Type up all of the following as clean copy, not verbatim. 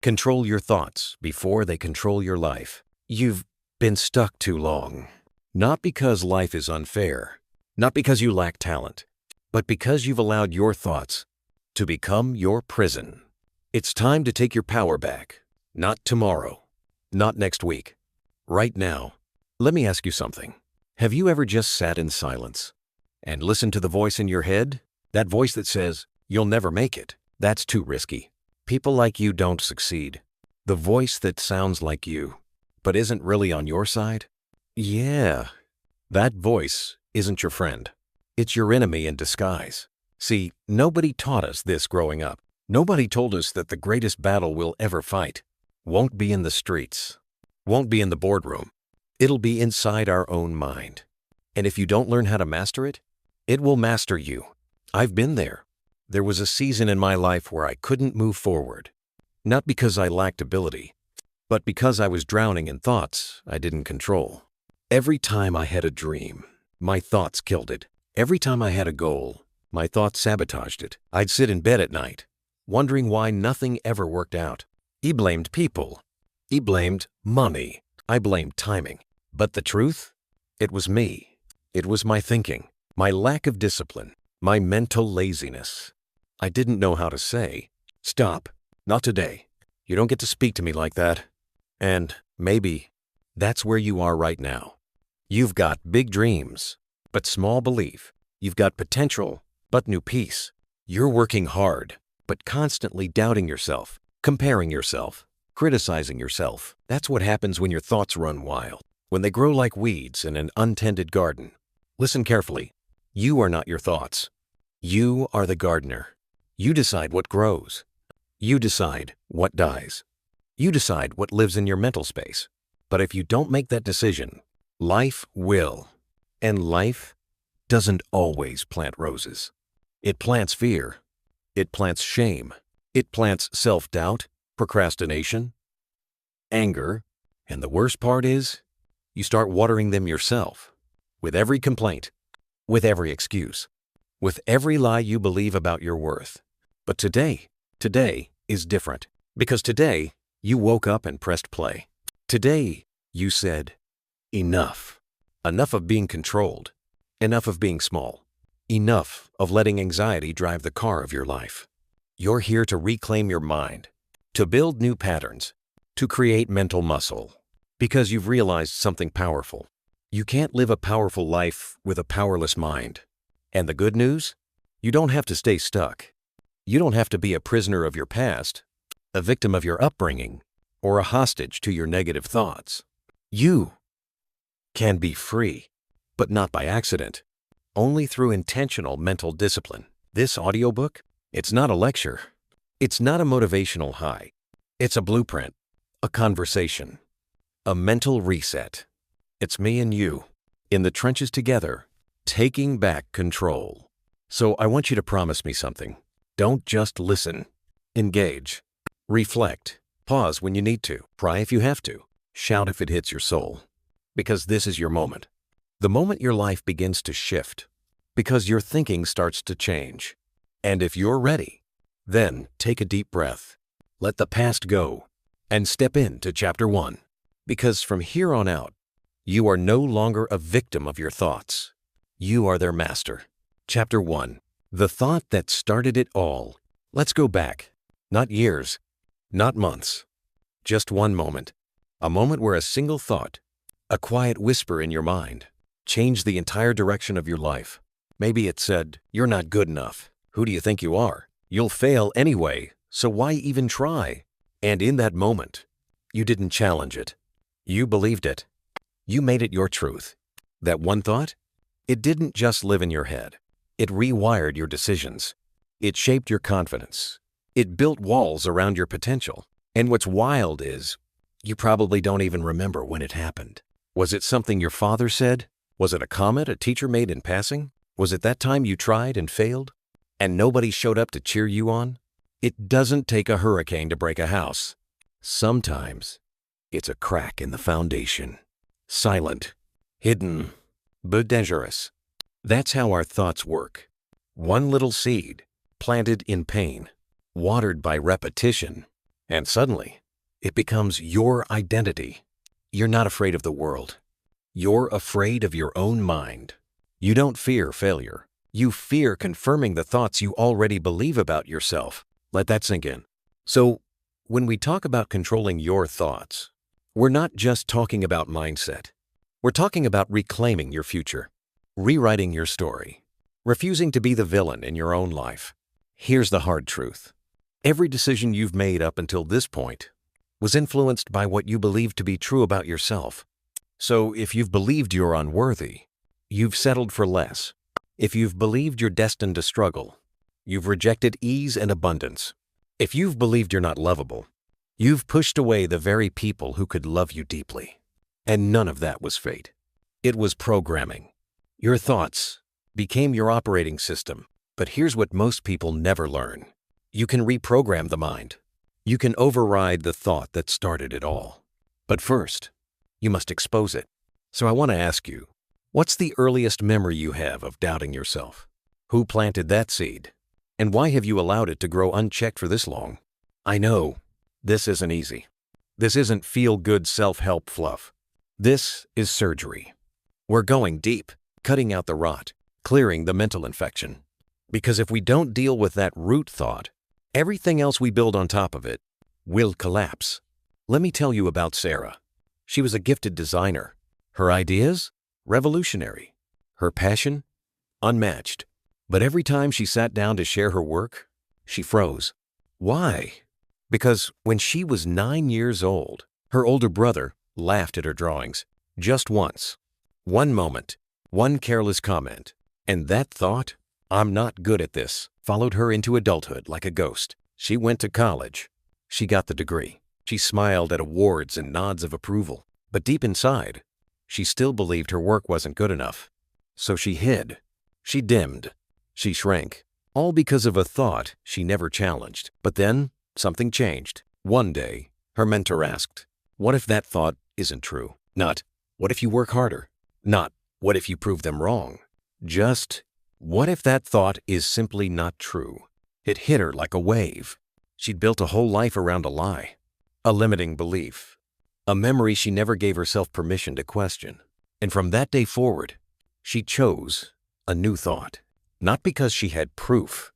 Control your thoughts before they control your life. You've been stuck too long. Not because life is unfair, not because you lack talent, but because you've allowed your thoughts to become your prison. It's time to take your power back. Not tomorrow, not next week. Right now. Let me ask you something. Have you ever just sat in silence and listened to the voice in your head? That voice that says, "You'll never make it. That's too risky. People like you don't succeed." The voice that sounds like you, but isn't really on your side? Yeah, that voice isn't your friend. It's your enemy in disguise. See, nobody taught us this growing up. Nobody told us that the greatest battle we'll ever fight won't be in the streets, won't be in the boardroom. It'll be inside our own mind. And if you don't learn how to master it, it will master you. I've been there. There was a season in my life where I couldn't move forward. Not because I lacked ability, but because I was drowning in thoughts I didn't control. Every time I had a dream, my thoughts killed it. Every time I had a goal, my thoughts sabotaged it. I'd sit in bed at night, wondering why nothing ever worked out. He blamed people. He blamed money. I blamed timing. But the truth? It was me. It was my thinking, my lack of discipline, my mental laziness. I didn't know how to say, "Stop, not today. You don't get to speak to me like that." And maybe that's where you are right now. You've got big dreams, but small belief. You've got potential, but new peace. You're working hard, but constantly doubting yourself, comparing yourself, criticizing yourself. That's what happens when your thoughts run wild, when they grow like weeds in an untended garden. Listen carefully. You are not your thoughts. You are the gardener. You decide what grows. You decide what dies. You decide what lives in your mental space. But if you don't make that decision, life will. And life doesn't always plant roses. It plants fear. It plants shame. It plants self-doubt, procrastination, anger, and the worst part is, you start watering them yourself. With every complaint, with every excuse, with every lie you believe about your worth. But today is different. Because today, you woke up and pressed play. Today, you said, enough. Enough of being controlled. Enough of being small. Enough of letting anxiety drive the car of your life. You're here to reclaim your mind, to build new patterns, to create mental muscle. Because you've realized something powerful. You can't live a powerful life with a powerless mind. And the good news? You don't have to stay stuck. You don't have to be a prisoner of your past, a victim of your upbringing, or a hostage to your negative thoughts. You can be free, but not by accident, only through intentional mental discipline. This audiobook, it's not a lecture. It's not a motivational high. It's a blueprint, a conversation, a mental reset. It's me and you, in the trenches together, taking back control. So I want you to promise me something. Don't just listen. Engage. Reflect. Pause when you need to. Cry if you have to. Shout if it hits your soul. Because this is your moment. The moment your life begins to shift. Because your thinking starts to change. And if you're ready, then take a deep breath. Let the past go and step into chapter 1. Because from here on out, you are no longer a victim of your thoughts. You are their master. Chapter 1. The thought that started it all. Let's go back. Not years, not months. Just one moment. A moment where a single thought, a quiet whisper in your mind, changed the entire direction of your life. Maybe it said, "You're not good enough. Who do you think you are? You'll fail anyway, so why even try?" And in that moment, you didn't challenge it. You believed it. You made it your truth. That one thought? It didn't just live in your head. It rewired your decisions. It shaped your confidence. It built walls around your potential. And what's wild is, you probably don't even remember when it happened. Was it something your father said? Was it a comment a teacher made in passing? Was it that time you tried and failed, and nobody showed up to cheer you on? It doesn't take a hurricane to break a house. Sometimes, it's a crack in the foundation. Silent, hidden, but dangerous. That's how our thoughts work. One little seed, planted in pain, watered by repetition, And suddenly, it becomes your identity. You're not afraid of the world. You're afraid of your own mind. You don't fear failure. You fear confirming the thoughts you already believe about yourself. Let that sink in. So, when we talk about controlling your thoughts, we're not just talking about mindset. We're talking about reclaiming your future, rewriting your story, refusing to be the villain in your own life. Here's the hard truth. Every decision you've made up until this point was influenced by what you believed to be true about yourself. So if you've believed you're unworthy, you've settled for less. If you've believed you're destined to struggle, you've rejected ease and abundance. If you've believed you're not lovable, you've pushed away the very people who could love you deeply. And none of that was fate. It was programming. Your thoughts became your operating system. But here's what most people never learn. You can reprogram the mind. You can override the thought that started it all. But first, you must expose it. So I want to ask you, what's the earliest memory you have of doubting yourself? Who planted that seed? And why have you allowed it to grow unchecked for this long? I know, this isn't easy. This isn't feel-good self-help fluff. This is surgery. We're going deep, cutting out the rot, clearing the mental infection. Because if we don't deal with that root thought, everything else we build on top of it will collapse. Let me tell you about Sarah. She was a gifted designer. Her ideas? Revolutionary. Her passion? Unmatched. But every time she sat down to share her work, she froze. Why? Because when she was 9 years old, her older brother laughed at her drawings. Just once. One moment. One careless comment. And that thought, "I'm not good at this," followed her into adulthood like a ghost. She went to college. She got the degree. She smiled at awards and nods of approval. But deep inside, she still believed her work wasn't good enough. So she hid. She dimmed. She shrank. All because of a thought she never challenged. But then, something changed. One day, her mentor asked, "What if that thought isn't true?" Not, "What if you work harder?" Not, "What if you prove them wrong?" Just, "What if that thought is simply not true?" It hit her like a wave. She'd built a whole life around a lie, a limiting belief, a memory she never gave herself permission to question. And from that day forward, she chose a new thought. Not because she had proof,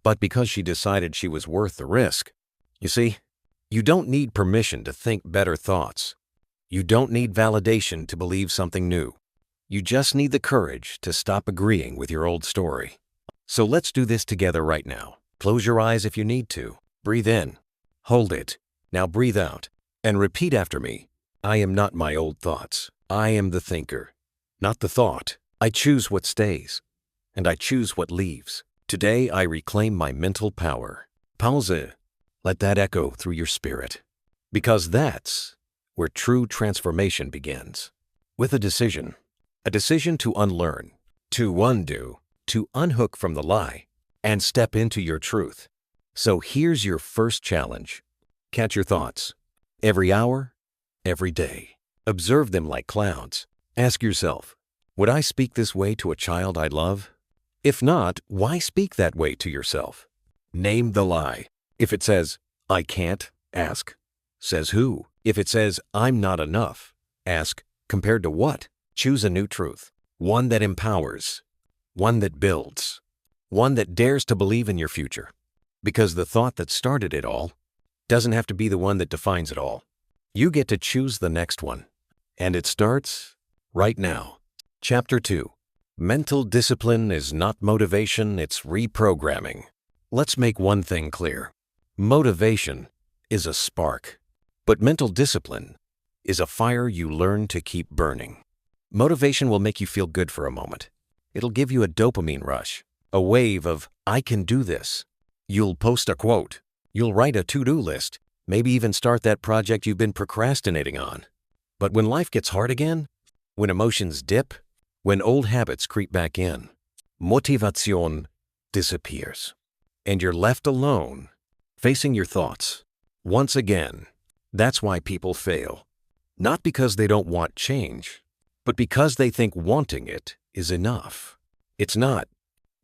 but because she decided she was worth the risk. You see, you don't need permission to think better thoughts. You don't need validation to believe something new. You just need the courage to stop agreeing with your old story. So let's do this together right now. Close your eyes if you need to. Breathe in. Hold it. Now breathe out. And repeat after me. I am not my old thoughts. I am the thinker, not the thought. I choose what stays, and I choose what leaves. Today I reclaim my mental power. Pause. Let that echo through your spirit. Because that's where true transformation begins. With a decision. A decision to unlearn, to undo, to unhook from the lie, and step into your truth. So here's your first challenge. Catch your thoughts. Every hour, every day. Observe them like clouds. Ask yourself, would I speak this way to a child I love? If not, why speak that way to yourself? Name the lie. If it says, I can't, ask, says who? If it says, I'm not enough, ask, compared to what? Choose a new truth. One that empowers. One that builds. One that dares to believe in your future. Because the thought that started it all doesn't have to be the one that defines it all. You get to choose the next one. And it starts right now. Chapter 2. Mental discipline is not motivation, it's reprogramming. Let's make one thing clear. Motivation is a spark, but mental discipline is a fire you learn to keep burning. Motivation will make you feel good for a moment. It'll give you a dopamine rush, a wave of, I can do this. You'll post a quote. You'll write a to-do list, maybe even start that project you've been procrastinating on. But when life gets hard again, when emotions dip, when old habits creep back in, motivation disappears. And you're left alone, facing your thoughts. Once again, that's why people fail. Not because they don't want change, but because they think wanting it is enough. It's not.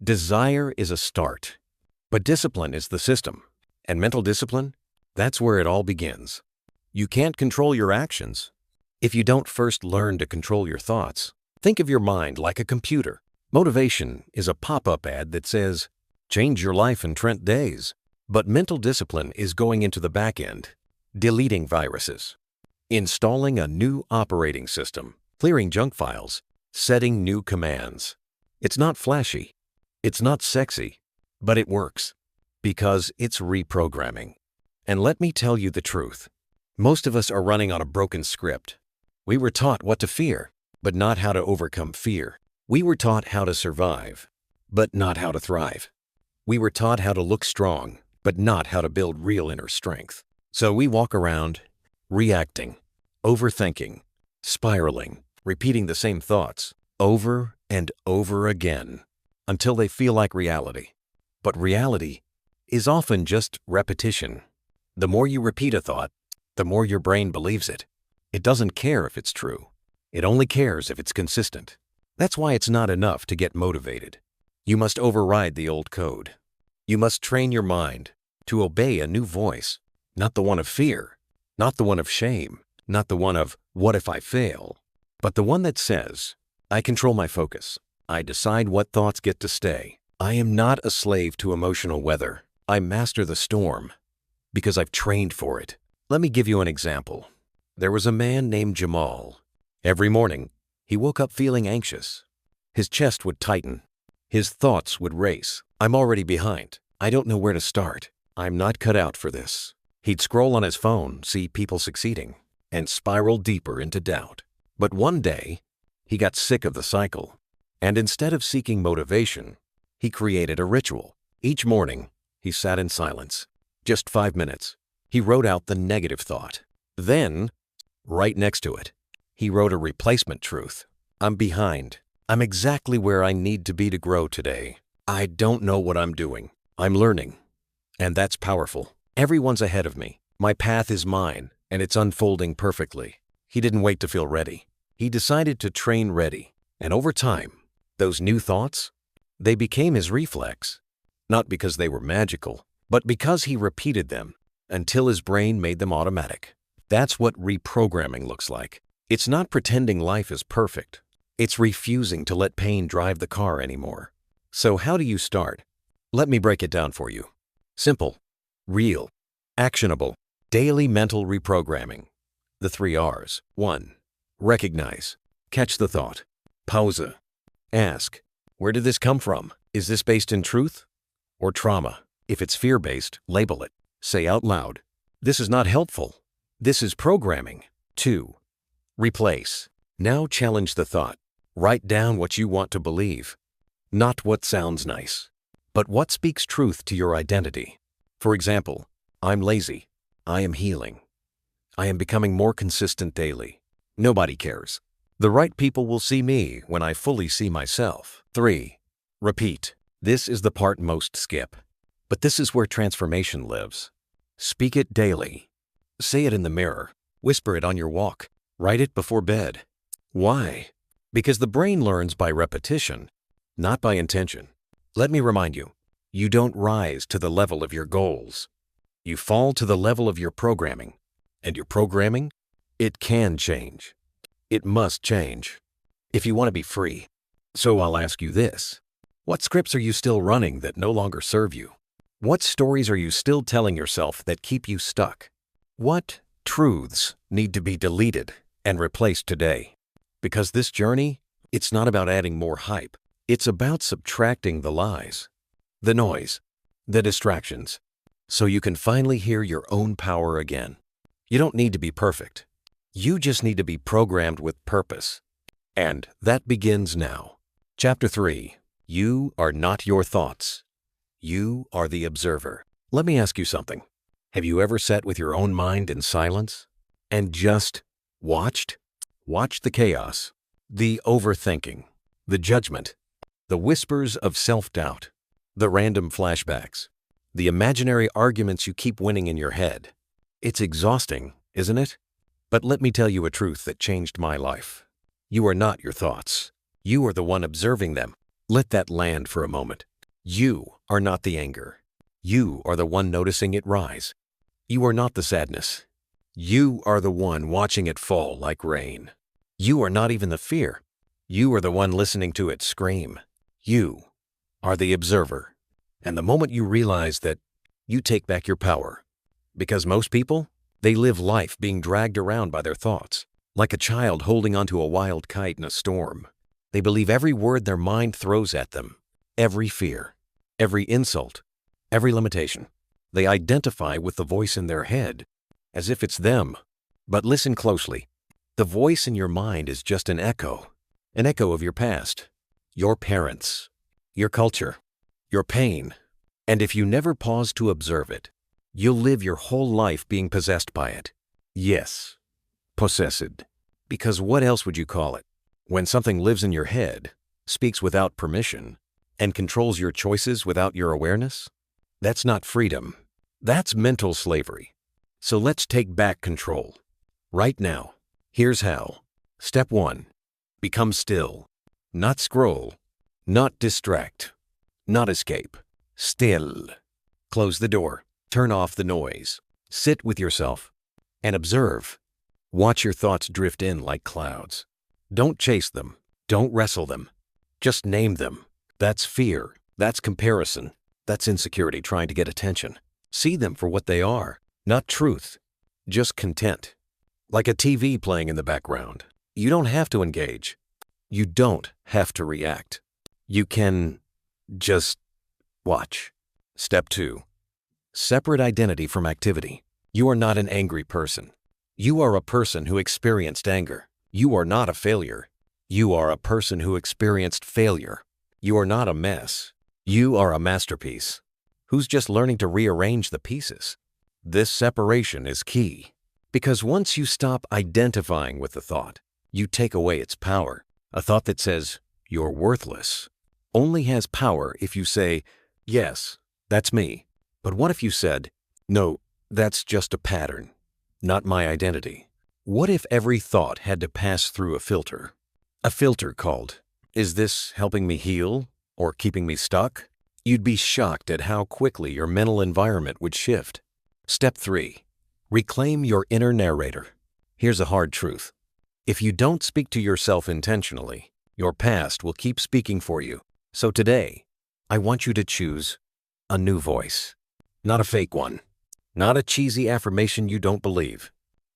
Desire is a start, but discipline is the system. And mental discipline That's where it all begins. You can't control your actions if you don't first learn to control your thoughts. Think of your mind like a computer. Motivation is a pop-up ad that says, "Change your life in Trent days." But mental discipline is going into the back end, deleting viruses, installing a new operating system, clearing junk files, setting new commands. It's not flashy, it's not sexy, but it works because it's reprogramming. And let me tell you the truth. Most of us are running on a broken script. We were taught what to fear, but not how to overcome fear. We were taught how to survive, but not how to thrive. We were taught how to look strong, but not how to build real inner strength. So we walk around reacting, overthinking, spiraling, repeating the same thoughts over and over again until they feel like reality. But reality is often just repetition. The more you repeat a thought, the more your brain believes it. It doesn't care if it's true. It only cares if it's consistent. That's why it's not enough to get motivated. You must override the old code. You must train your mind to obey a new voice, not the one of fear, not the one of shame, not the one of "what if I fail," but the one that says, "I control my focus. I decide what thoughts get to stay. I am not a slave to emotional weather. I master the storm because I've trained for it." Let me give you an example. There was a man named Jamal. Every morning, he woke up feeling anxious. His chest would tighten. His thoughts would race. "I'm already behind. I don't know where to start. I'm not cut out for this." He'd scroll on his phone, see people succeeding, and spiral deeper into doubt. But one day, he got sick of the cycle. And instead of seeking motivation, he created a ritual. Each morning, he sat in silence. Just 5 minutes. He wrote out the negative thought. Then, right next to it, he wrote a replacement truth. "I'm behind. I'm exactly where I need to be to grow today. I don't know what I'm doing. I'm learning." And that's powerful. Everyone's ahead of me. My path is mine, and it's unfolding perfectly. He didn't wait to feel ready. He decided to train ready. And over time, those new thoughts, they became his reflex. Not because they were magical, but because he repeated them until his brain made them automatic. That's what reprogramming looks like. It's not pretending life is perfect. It's refusing to let pain drive the car anymore. So how do you start? Let me break it down for you. Simple, real, actionable, daily mental reprogramming. The 3 R's. 1. Recognize. Catch the thought. Pause. Ask, where did this come from? Is this based in truth or trauma? If it's fear-based, label it. Say out loud, "This is not helpful. This is programming." 2. Replace. Now challenge the thought. Write down what you want to believe. Not what sounds nice, but what speaks truth to your identity. For example, "I'm lazy. I am healing. I am becoming more consistent daily. Nobody cares. The right people will see me when I fully see myself." 3. Repeat. This is the part most skip. But this is where transformation lives. Speak it daily. Say it in the mirror. Whisper it on your walk. Write it before bed. Why? Because the brain learns by repetition, not by intention. Let me remind you, you don't rise to the level of your goals. You fall to the level of your programming. And your programming, it can change. It must change if you want to be free. So I'll ask you this. What scripts are you still running that no longer serve you? What stories are you still telling yourself that keep you stuck? What truths need to be deleted and replaced today? Because this journey, it's not about adding more hype. It's about subtracting the lies, the noise, the distractions, so you can finally hear your own power again. You don't need to be perfect. You just need to be programmed with purpose. And that begins now. Chapter 3. You are not your thoughts. You are the observer. Let me ask you something. Have you ever sat with your own mind in silence and just watched? Watched the chaos, the overthinking, the judgment, the whispers of self-doubt, the random flashbacks, the imaginary arguments you keep winning in your head. It's exhausting, isn't it? But let me tell you a truth that changed my life. You are not your thoughts. You are the one observing them. Let that land for a moment. You are not the anger. You are the one noticing it rise. You are not the sadness. You are the one watching it fall like rain. You are not even the fear. You are the one listening to it scream. You are the observer. And the moment you realize that, you take back your power. Because most people, they live life being dragged around by their thoughts, like a child holding onto a wild kite in a storm. They believe every word their mind throws at them, every fear, every insult, every limitation. They identify with the voice in their head, as if it's them. But listen closely. The voice in your mind is just an echo of your past, your parents, your culture, your pain. And if you never pause to observe it, you'll live your whole life being possessed by it. Yes, possessed. Because what else would you call it? When something lives in your head, speaks without permission, and controls your choices without your awareness? That's not freedom. That's mental slavery. So let's take back control. Right now. Here's how. Step 1. Become still. Not scroll. Not distract. Not escape. Still. Close the door. Turn off the noise. Sit with yourself and observe. Watch your thoughts drift in like clouds. Don't chase them. Don't wrestle them. Just name them. That's fear. That's comparison. That's insecurity trying to get attention. See them for what they are, not truth. Just content. Like a TV playing in the background. You don't have to engage. You don't have to react. You can just watch. Step 2. Separate identity from activity. You are not an angry person. You are a person who experienced anger. You are not a failure. You are a person who experienced failure. You are not a mess. You are a masterpiece who's just learning to rearrange the pieces. This separation is key because once you stop identifying with the thought, you take away its power. A thought that says, "You're worthless," only has power if you say, "Yes, that's me." But what if you said, "No, that's just a pattern, not my identity"? What if every thought had to pass through a filter? A filter called, "Is this helping me heal or keeping me stuck?" You'd be shocked at how quickly your mental environment would shift. Step 3. Reclaim your inner narrator. Here's a hard truth. If you don't speak to yourself intentionally, your past will keep speaking for you. So today, I want you to choose a new voice. Not a fake one. Not a cheesy affirmation you don't believe.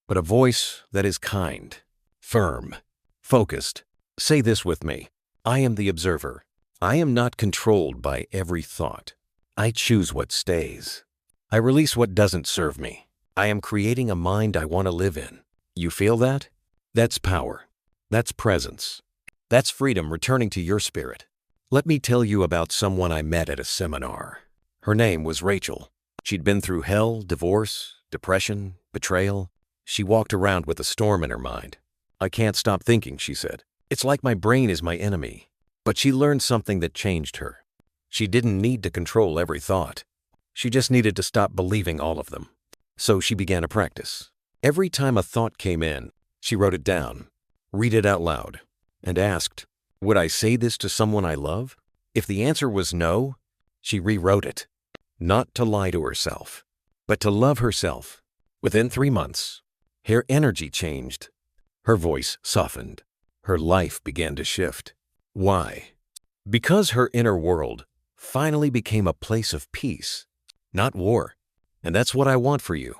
But a voice that is kind, firm, focused. Say this with me. I am the observer. I am not controlled by every thought. I choose what stays. I release what doesn't serve me. I am creating a mind I want to live in. You feel that? That's power. That's presence. That's freedom returning to your spirit. Let me tell you about someone I met at a seminar. Her name was Rachel. She'd been through hell, divorce, depression, betrayal. She walked around with a storm in her mind. "I can't stop thinking," she said. "It's like my brain is my enemy." But she learned something that changed her. She didn't need to control every thought. She just needed to stop believing all of them. So she began a practice. Every time a thought came in, she wrote it down, read it out loud, and asked, "Would I say this to someone I love?" If the answer was no, she rewrote it. Not to lie to herself, but to love herself. Within 3 months, her energy changed. Her voice softened. Her life began to shift. Why? Because her inner world finally became a place of peace, not war. And that's what I want for you.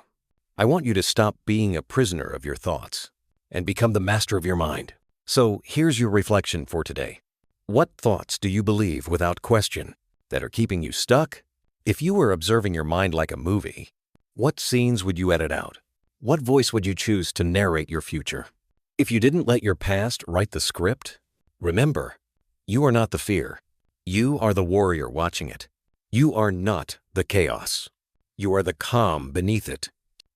I want you to stop being a prisoner of your thoughts and become the master of your mind. So here's your reflection for today. What thoughts do you believe without question that are keeping you stuck? If you were observing your mind like a movie, what scenes would you edit out? What voice would you choose to narrate your future? If you didn't let your past write the script, remember, you are not the fear. You are the warrior watching it. You are not the chaos. You are the calm beneath it.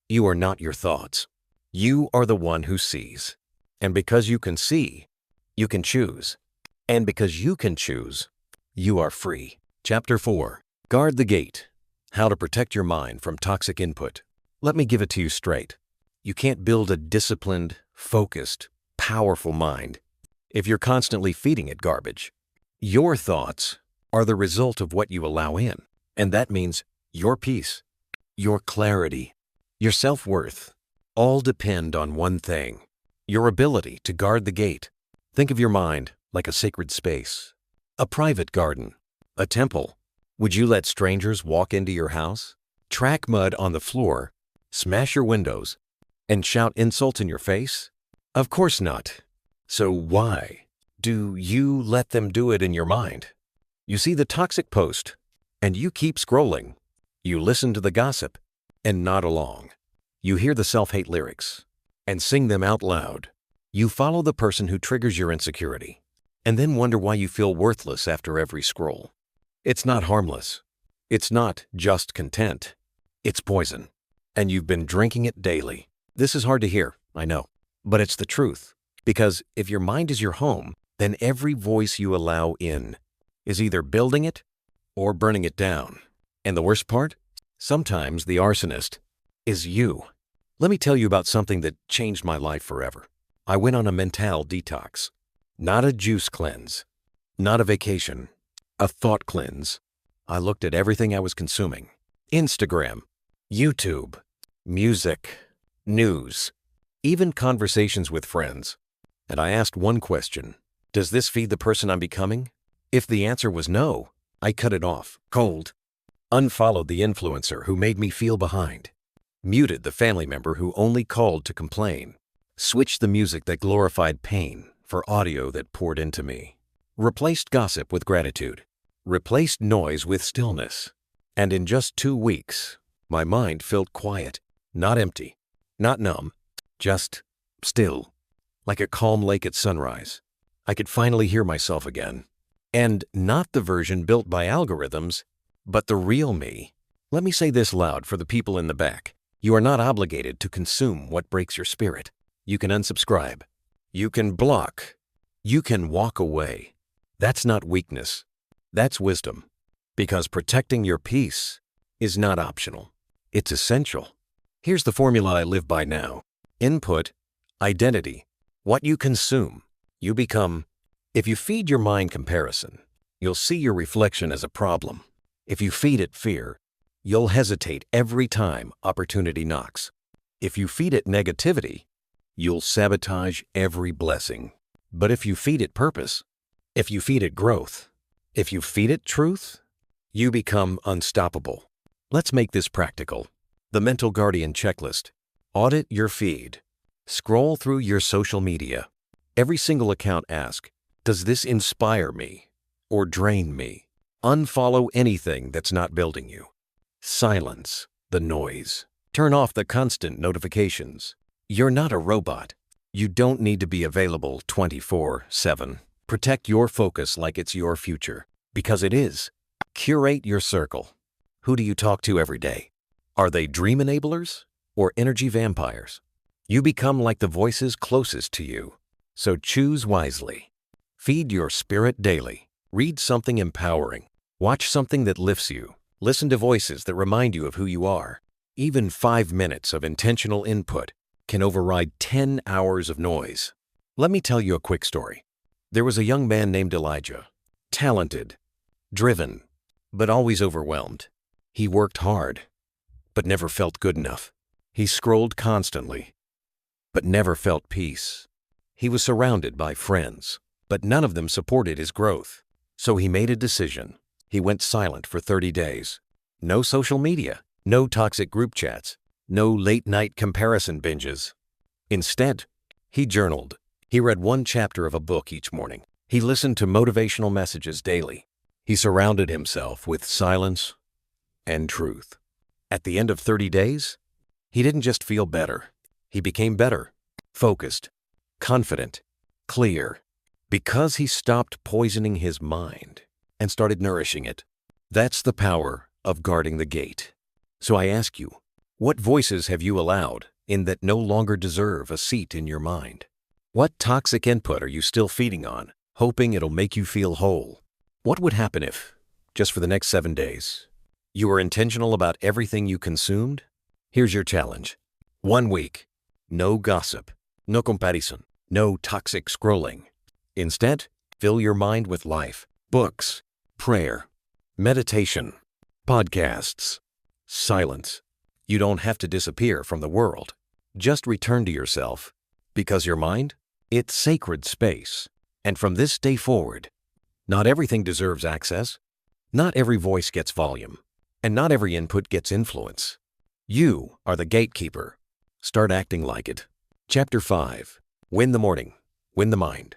You are not your thoughts. You are the one who sees. And because you can see, you can choose. And because you can choose, you are free. Chapter 4. Guard the gate. How to protect your mind from toxic input. Let me give it to you straight. You can't build a disciplined, focused, powerful mind if you're constantly feeding it garbage. Your thoughts are the result of what you allow in, and that means your peace, your clarity, your self-worth, all depend on one thing: your ability to guard the gate. Think of your mind like a sacred space, a private garden, a temple. Would you let strangers walk into your house, track mud on the floor, smash your windows, and shout insults in your face? Of course not. So why do you let them do it in your mind? You see the toxic post, and you keep scrolling. You listen to the gossip, and nod along. You hear the self-hate lyrics, and sing them out loud. You follow the person who triggers your insecurity, and then wonder why you feel worthless after every scroll. It's not harmless. It's not just content. It's poison, and you've been drinking it daily. This is hard to hear, I know, but it's the truth. Because if your mind is your home, then every voice you allow in is either building it or burning it down. And the worst part? Sometimes the arsonist is you. Let me tell you about something that changed my life forever. I went on a mental detox. Not a juice cleanse, not a vacation, a thought cleanse. I looked at everything I was consuming: Instagram, YouTube, music, news, even conversations with friends. And I asked one question: does this feed the person I'm becoming? If the answer was no, I cut it off cold, unfollowed the influencer who made me feel behind, muted the family member who only called to complain, switched the music that glorified pain for audio that poured into me, replaced gossip with gratitude, replaced noise with stillness. And in just 2 weeks, my mind felt quiet, not empty, not numb, just still, like a calm lake at sunrise. I could finally hear myself again. And not the version built by algorithms, but the real me. Let me say this loud for the people in the back. You are not obligated to consume what breaks your spirit. You can unsubscribe. You can block. You can walk away. That's not weakness. That's wisdom. Because protecting your peace is not optional. It's essential. Here's the formula I live by now. Input, identity. What you consume, you become. If you feed your mind comparison, you'll see your reflection as a problem. If you feed it fear, you'll hesitate every time opportunity knocks. If you feed it negativity, you'll sabotage every blessing. But if you feed it purpose, if you feed it growth, if you feed it truth, you become unstoppable. Let's make this practical. The Mental Guardian Checklist. Audit your feed. Scroll through your social media. Every single account ask, does this inspire me or drain me? Unfollow anything that's not building you. Silence the noise. Turn off the constant notifications. You're not a robot. You don't need to be available 24/7. Protect your focus like it's your future, because it is. Curate your circle. Who do you talk to every day? Are they dream enablers or energy vampires? You become like the voices closest to you. So choose wisely. Feed your spirit daily. Read something empowering. Watch something that lifts you. Listen to voices that remind you of who you are. Even 5 minutes of intentional input can override 10 hours of noise. Let me tell you a quick story. There was a young man named Elijah. Talented, driven, but always overwhelmed. He worked hard, but never felt good enough. He scrolled constantly, but never felt peace. He was surrounded by friends, but none of them supported his growth. So he made a decision. He went silent for 30 days. No social media, no toxic group chats, no late-night comparison binges. Instead, he journaled. He read 1 chapter of a book each morning. He listened to motivational messages daily. He surrounded himself with silence and truth. At the end of 30 days, he didn't just feel better. He became better, focused, confident, clear, because he stopped poisoning his mind and started nourishing it. That's the power of guarding the gate. So I ask you, what voices have you allowed in that no longer deserve a seat in your mind? What toxic input are you still feeding on, hoping it'll make you feel whole? What would happen if, just for the next 7 days, you were intentional about everything you consumed? Here's your challenge. 1 week, no gossip, no comparison, no toxic scrolling. Instead, fill your mind with life, books, prayer, meditation, podcasts, silence, You don't have to disappear from the world. Just return to yourself, because your mind, it's sacred space. And from this day forward, not everything deserves access. Not every voice gets volume, and not every input gets influence. You are the gatekeeper. Start acting like it. Chapter 5. Win the morning. Win the mind.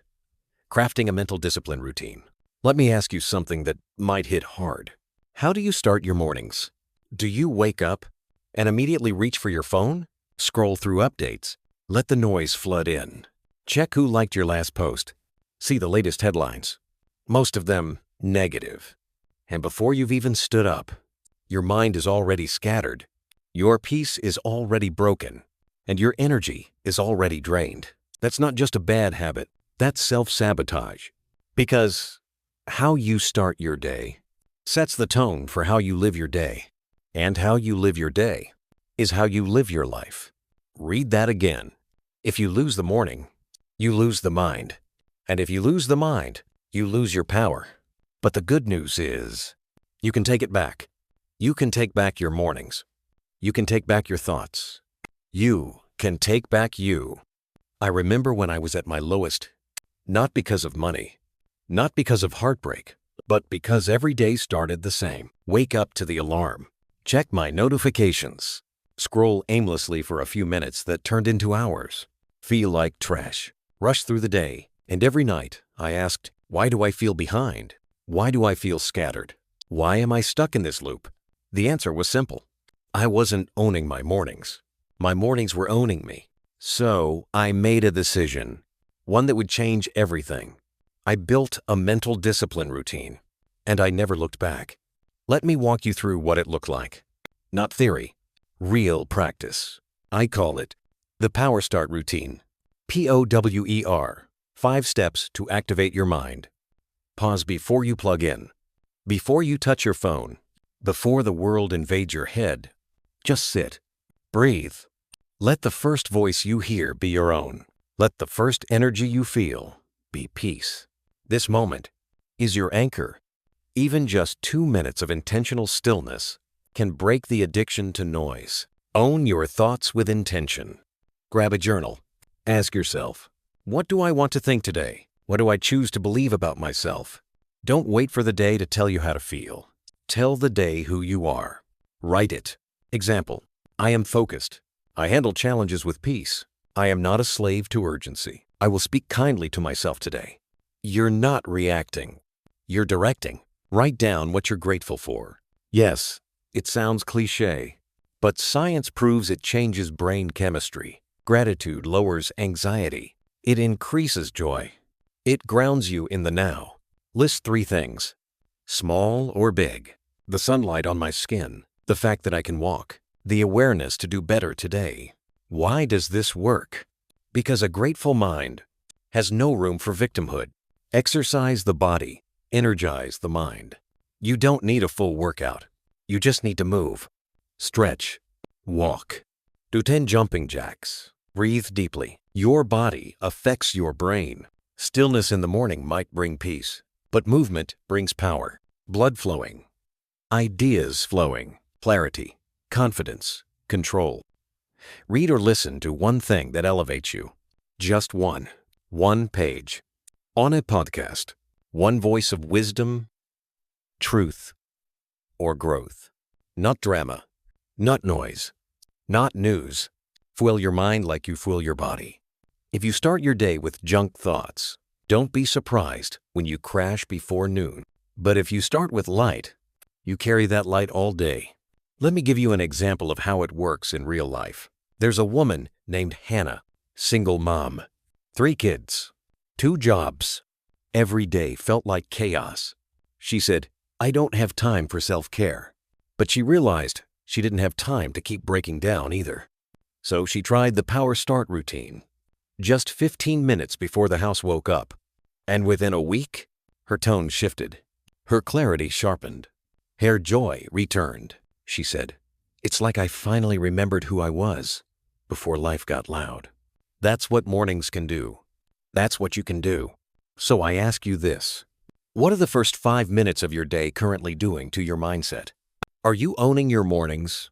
Crafting a mental discipline routine. Let me ask you something that might hit hard. How do you start your mornings? Do you wake up and immediately reach for your phone? Scroll through updates. Let the noise flood in. Check who liked your last post. See the latest headlines. Most of them negative. And before you've even stood up, your mind is already scattered. Your peace is already broken. And your energy is already drained. That's not just a bad habit. That's self-sabotage. Because how you start your day sets the tone for how you live your day. And how you live your day is how you live your life. Read that again. If you lose the morning, you lose the mind. And if you lose the mind, you lose your power. But the good news is, you can take it back. You can take back your mornings. You can take back your thoughts. You can take back you. I remember when I was at my lowest, not because of money, not because of heartbreak, but because every day started the same. Wake up to the alarm. Check my notifications. Scroll aimlessly for a few minutes that turned into hours. Feel like trash. Rush through the day. And every night I asked, why do I feel behind? Why do I feel scattered? Why am I stuck in this loop? The answer was simple. I wasn't owning my mornings. My mornings were owning me. So I made a decision, one that would change everything. I built a mental discipline routine, and I never looked back. Let me walk you through what it looked like. Not theory, real practice. I call it the Power Start Routine. POWER. 5 steps to activate your mind. Pause before you plug in. Before you touch your phone. Before the world invades your head. Just sit. Breathe. Let the first voice you hear be your own. Let the first energy you feel be peace. This moment is your anchor. Even just 2 minutes of intentional stillness can break the addiction to noise. Own your thoughts with intention. Grab a journal. Ask yourself, what do I want to think today? What do I choose to believe about myself? Don't wait for the day to tell you how to feel. Tell the day who you are. Write it. Example, I am focused. I handle challenges with peace. I am not a slave to urgency. I will speak kindly to myself today. You're not reacting. You're directing. Write down what you're grateful for. Yes, it sounds cliché, but science proves it changes brain chemistry. Gratitude lowers anxiety. It increases joy. It grounds you in the now. List 3 things, small or big. The sunlight on my skin, the fact that I can walk, the awareness to do better today. Why does this work? Because a grateful mind has no room for victimhood. Exercise the body, energize the mind. You don't need a full workout. You just need to move. Stretch, walk. Do 10 jumping jacks. Breathe deeply. Your body affects your brain. Stillness in the morning might bring peace, but movement brings power. Blood flowing. Ideas flowing. Clarity. Confidence. Control. Read or listen to one thing that elevates you. Just one. One page. On a podcast. One voice of wisdom, truth, or growth. Not drama. Not noise. Not news. Fuel your mind like you fuel your body. If you start your day with junk thoughts, don't be surprised when you crash before noon. But if you start with light, you carry that light all day. Let me give you an example of how it works in real life. There's a woman named Hannah, single mom, 3 kids, 2 jobs. Every day felt like chaos. She said, I don't have time for self-care. But she realized she didn't have time to keep breaking down either. So she tried the Power Start routine. Just 15 minutes before the house woke up. And within a week, her tone shifted. Her clarity sharpened. Her joy returned. She said, it's like I finally remembered who I was before life got loud. That's what mornings can do. That's what you can do. So I ask you this. What are the first 5 minutes of your day currently doing to your mindset? Are you owning your mornings?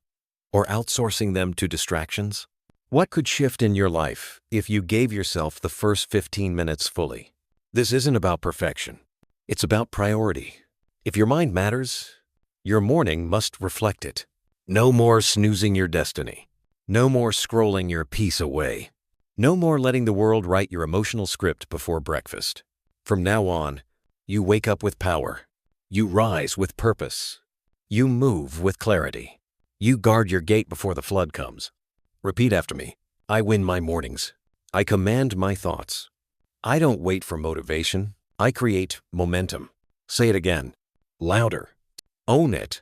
or outsourcing them to distractions? What could shift in your life if you gave yourself the first 15 minutes fully? This isn't about perfection. It's about priority. If your mind matters, your morning must reflect it. No more snoozing your destiny. No more scrolling your peace away. No more letting the world write your emotional script before breakfast. From now on, you wake up with power. You rise with purpose. You move with clarity. You guard your gate before the flood comes. Repeat after me. I win my mornings. I command my thoughts. I don't wait for motivation. I create momentum. Say it again. Louder. Own it.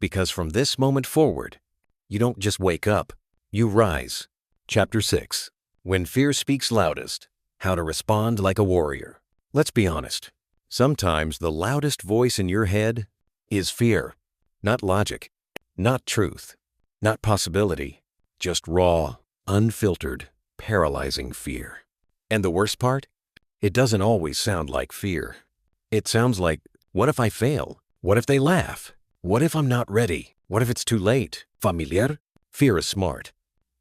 Because from this moment forward, you don't just wake up, you rise. Chapter 6. When Fear Speaks Loudest. How to Respond Like a Warrior. Let's be honest. Sometimes the loudest voice in your head is fear. Not logic. Not truth. Not possibility. Just raw, unfiltered, paralyzing fear. And the worst part? It doesn't always sound like fear. It sounds like, what if I fail? What if they laugh? What if I'm not ready? What if it's too late? Familiar? Fear is smart.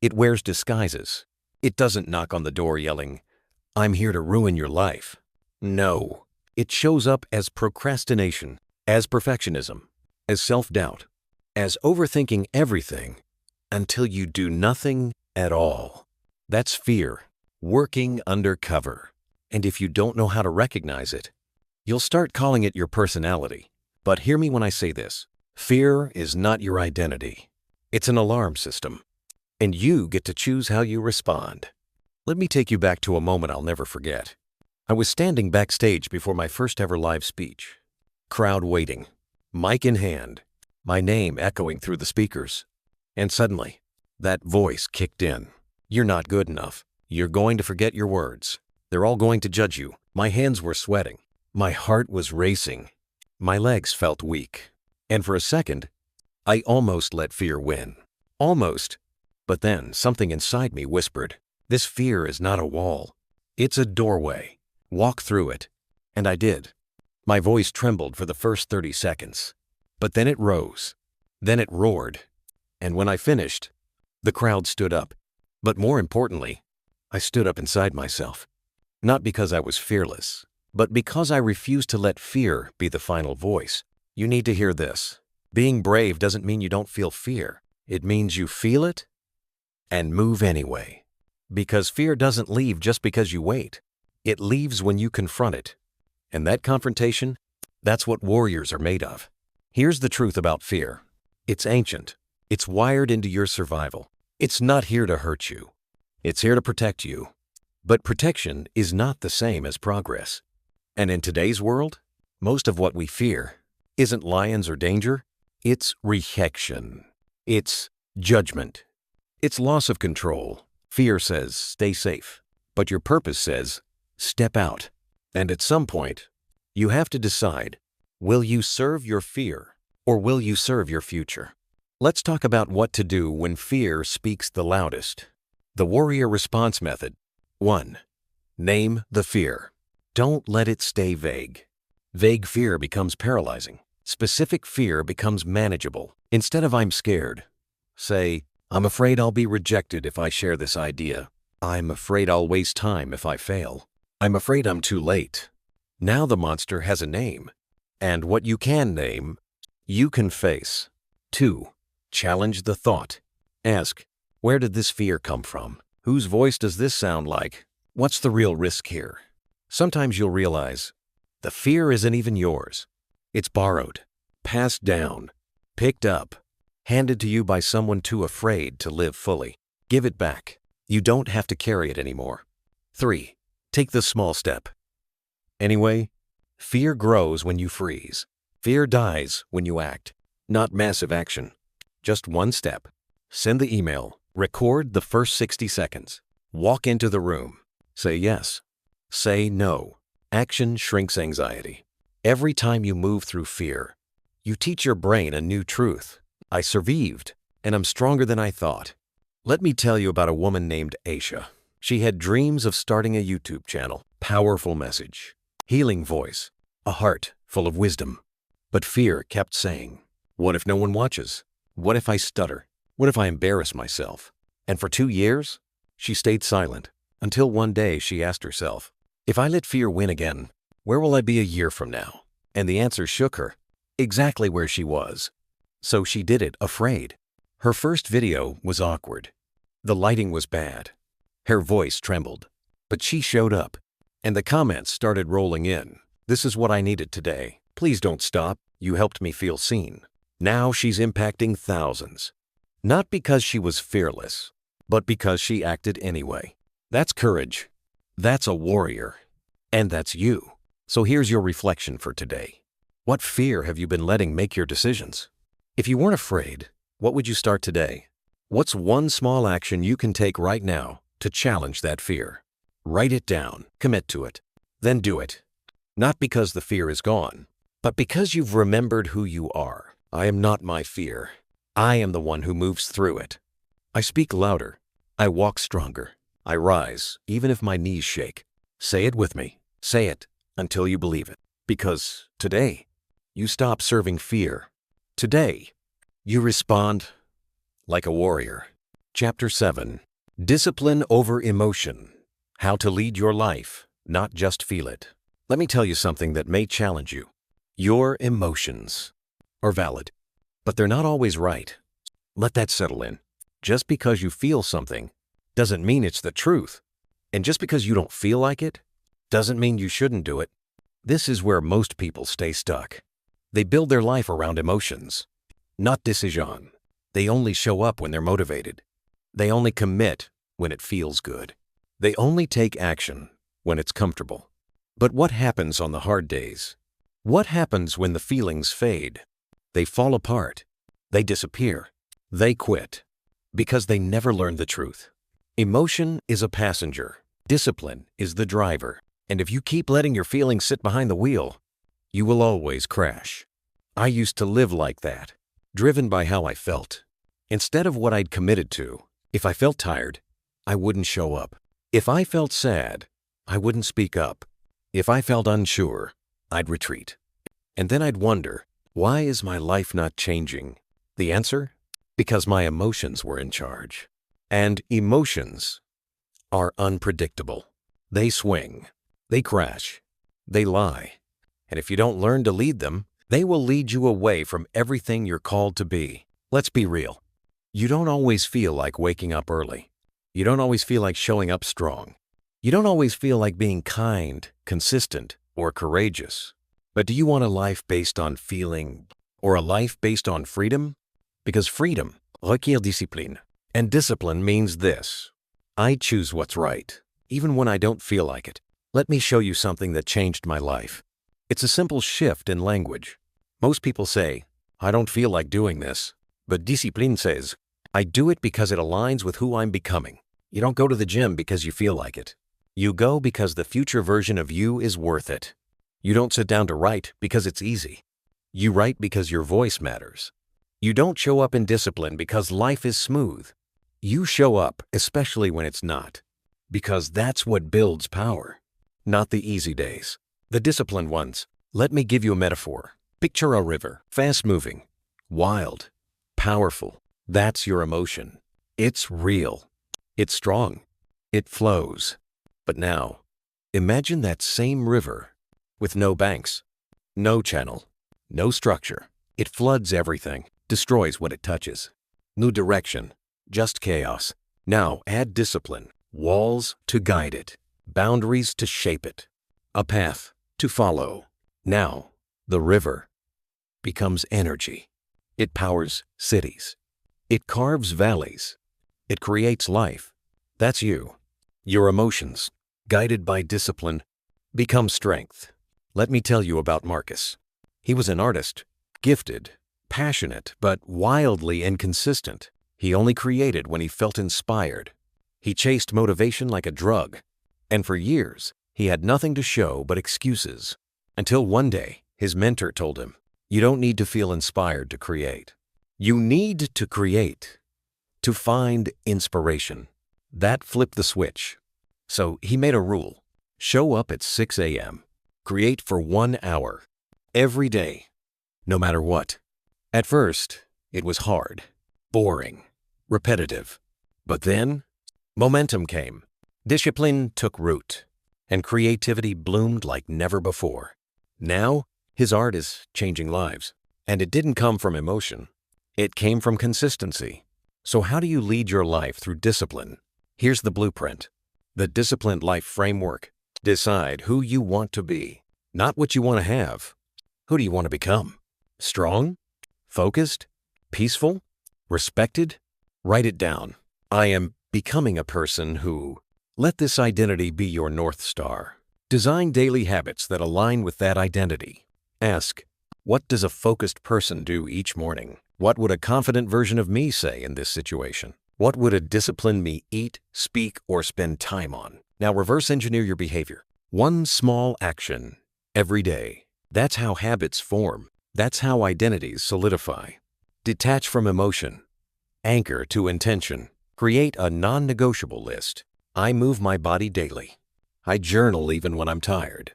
It wears disguises. It doesn't knock on the door yelling, I'm here to ruin your life. No. It shows up as procrastination, as perfectionism, as self-doubt, as overthinking everything until you do nothing at all. That's fear, working undercover. And if you don't know how to recognize it, you'll start calling it your personality. But hear me when I say this. Fear is not your identity. It's an alarm system. And you get to choose how you respond. Let me take you back to a moment I'll never forget. I was standing backstage before my first ever live speech. Crowd waiting, mic in hand, my name echoing through the speakers. And suddenly, that voice kicked in. You're not good enough. You're going to forget your words. They're all going to judge you. My hands were sweating. My heart was racing. My legs felt weak. And for a second, I almost let fear win. Almost. But then something inside me whispered, this fear is not a wall. It's a doorway. Walk through it. And I did. My voice trembled for the first 30 seconds. But then it rose. Then it roared. And when I finished, the crowd stood up. But more importantly, I stood up inside myself. Not because I was fearless, but because I refused to let fear be the final voice. You need to hear this. Being brave doesn't mean you don't feel fear. It means you feel it and move anyway. Because fear doesn't leave just because you wait. It leaves when you confront it. And that confrontation, that's what warriors are made of. Here's the truth about fear. It's ancient. It's wired into your survival. It's not here to hurt you. It's here to protect you. But protection is not the same as progress. And in today's world, most of what we fear isn't lions or danger. It's rejection. It's judgment. It's loss of control. Fear says, stay safe. But your purpose says, step out. And at some point, you have to decide, will you serve your fear or will you serve your future? Let's talk about what to do when fear speaks the loudest. The warrior response method. 1. Name the fear. Don't let it stay vague. Vague fear becomes paralyzing. Specific fear becomes manageable. Instead of I'm scared, say, I'm afraid I'll be rejected if I share this idea. I'm afraid I'll waste time if I fail. I'm afraid I'm too late. Now the monster has a name. And what you can name, you can face. 2. Challenge the thought. Ask, where did this fear come from? Whose voice does this sound like? What's the real risk here? Sometimes you'll realize the fear isn't even yours. It's borrowed, passed down, picked up, handed to you by someone too afraid to live fully. Give it back. You don't have to carry it anymore. 3. Take the small step. Anyway, fear grows when you freeze. Fear dies when you act. Not massive action. Just one step. Send the email. Record the first 60 seconds. Walk into the room. Say yes. Say no. Action shrinks anxiety. Every time you move through fear, you teach your brain a new truth. I survived, and I'm stronger than I thought. Let me tell you about a woman named Aisha. She had dreams of starting a YouTube channel. Powerful message. Healing voice. A heart full of wisdom. But fear kept saying, what if no one watches? What if I stutter? What if I embarrass myself? And for 2 years, she stayed silent until one day she asked herself, if I let fear win again, where will I be a year from now? And the answer shook her, exactly where she was. So she did it, afraid. Her first video was awkward. The lighting was bad. Her voice trembled. But she showed up, and the comments started rolling in. This is what I needed today. Please don't stop. You helped me feel seen. Now she's impacting thousands. Not because she was fearless, but because she acted anyway. That's courage. That's a warrior. And that's you. So here's your reflection for today. What fear have you been letting make your decisions? If you weren't afraid, what would you start today? What's one small action you can take right now to challenge that fear? Write it down, commit to it, then do it. Not because the fear is gone, but because you've remembered who you are. I am not my fear. I am the one who moves through it. I speak louder. I walk stronger. I rise, even if my knees shake. Say it with me. Say it until you believe it. Because today, you stop serving fear. Today, you respond like a warrior. Chapter 7. Discipline over emotion. How to lead your life, not just feel it. Let me tell you something that may challenge you. Your emotions are valid, but they're not always right. Let that settle in. Just because you feel something doesn't mean it's the truth. And just because you don't feel like it doesn't mean you shouldn't do it. This is where most people stay stuck. They build their life around emotions, not decision. They only show up when they're motivated. They only commit when it feels good. They only take action when it's comfortable. But what happens on the hard days? What happens when the feelings fade? They fall apart. They disappear. They quit. Because they never learned the truth. Emotion is a passenger. Discipline is the driver. And if you keep letting your feelings sit behind the wheel, you will always crash. I used to live like that, driven by how I felt. Instead of what I'd committed to, if I felt tired, I wouldn't show up. If I felt sad, I wouldn't speak up. If I felt unsure, I'd retreat. And then I'd wonder, why is my life not changing? The answer? Because my emotions were in charge. And emotions are unpredictable. They swing. They crash. They lie. And if you don't learn to lead them, they will lead you away from everything you're called to be. Let's be real. You don't always feel like waking up early. You don't always feel like showing up strong. You don't always feel like being kind, consistent, or courageous. But do you want a life based on feeling or a life based on freedom? Because freedom requiert discipline. And discipline means this. I choose what's right, even when I don't feel like it. Let me show you something that changed my life. It's a simple shift in language. Most people say, I don't feel like doing this. But discipline says, I do it because it aligns with who I'm becoming. You don't go to the gym because you feel like it. You go because the future version of you is worth it. You don't sit down to write because it's easy. You write because your voice matters. You don't show up in discipline because life is smooth. You show up, especially when it's not, because that's what builds power, not the easy days, the disciplined ones. Let me give you a metaphor. Picture a river, fast-moving, wild, powerful. That's your emotion. It's real. It's strong. It flows. But now, imagine that same river with no banks, no channel, no structure. It floods everything, destroys what it touches. No direction. Just chaos. Now add discipline, walls to guide it, boundaries to shape it, a path to follow. Now, the river becomes energy. It powers cities. It carves valleys. It creates life. That's you. Your emotions, guided by discipline, become strength. Let me tell you about Marcus. He was an artist, gifted, passionate, but wildly inconsistent. He only created when he felt inspired. He chased motivation like a drug. And for years, he had nothing to show but excuses. Until one day, his mentor told him, you don't need to feel inspired to create. You need to create, to find inspiration. That flipped the switch. So he made a rule. Show up at 6 a.m. Create for 1 hour. Every day. No matter what. At first, it was hard, boring. repetitive. But then, momentum came. Discipline took root, and creativity bloomed like never before. Now, his art is changing lives. And it didn't come from emotion. It came from consistency. So how do you lead your life through discipline? Here's the blueprint. The Disciplined Life Framework. Decide who you want to be, not what you want to have. Who do you want to become? Strong? Focused? Peaceful? Respected? Write it down. I am becoming a person who... Let this identity be your North Star. Design daily habits that align with that identity. Ask, what does a focused person do each morning? What would a confident version of me say in this situation? What would a disciplined me eat, speak, or spend time on? Now reverse engineer your behavior. One small action every day. That's how habits form. That's how identities solidify. Detach from emotion. Anchor to intention. Create a non-negotiable list. I move my body daily. I journal even when I'm tired.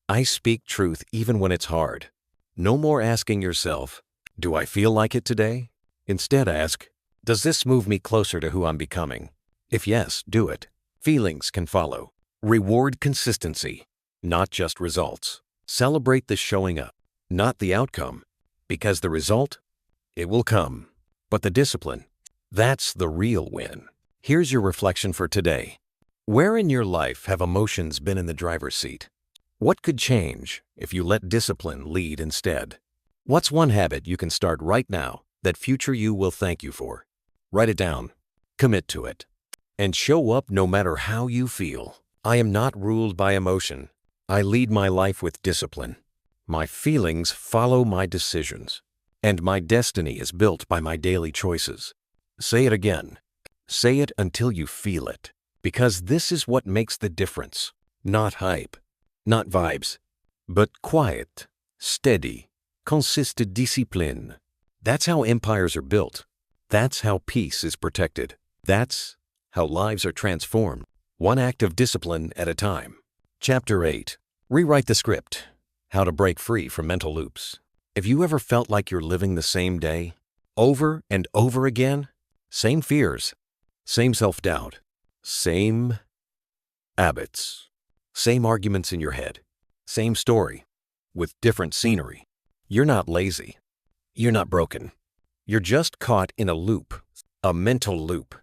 I speak truth even when it's hard. No more asking yourself, do I feel like it today? Instead ask, does this move me closer to who I'm becoming? If yes, do it. Feelings can follow. Reward consistency, not just results. Celebrate the showing up, not the outcome, because the result, it will come. But the discipline, that's the real win. Here's your reflection for today. Where in your life have emotions been in the driver's seat? What could change if you let discipline lead instead? What's one habit you can start right now that future you will thank you for? Write it down, commit to it, and show up no matter how you feel. I am not ruled by emotion. I lead my life with discipline. My feelings follow my decisions, and my destiny is built by my daily choices. Say it again. Say it until you feel it, because this is what makes the difference. Not hype, not vibes, but quiet, steady, consistent discipline. That's how empires are built. That's how peace is protected. That's how lives are transformed, one act of discipline at a time. Chapter 8. Rewrite the script. How to break free from mental loops. Have you ever felt like you're living the same day, over and over again? Same fears, same self-doubt, same habits, same arguments in your head, same story, with different scenery. You're not lazy. You're not broken. You're just caught in a loop, a mental loop.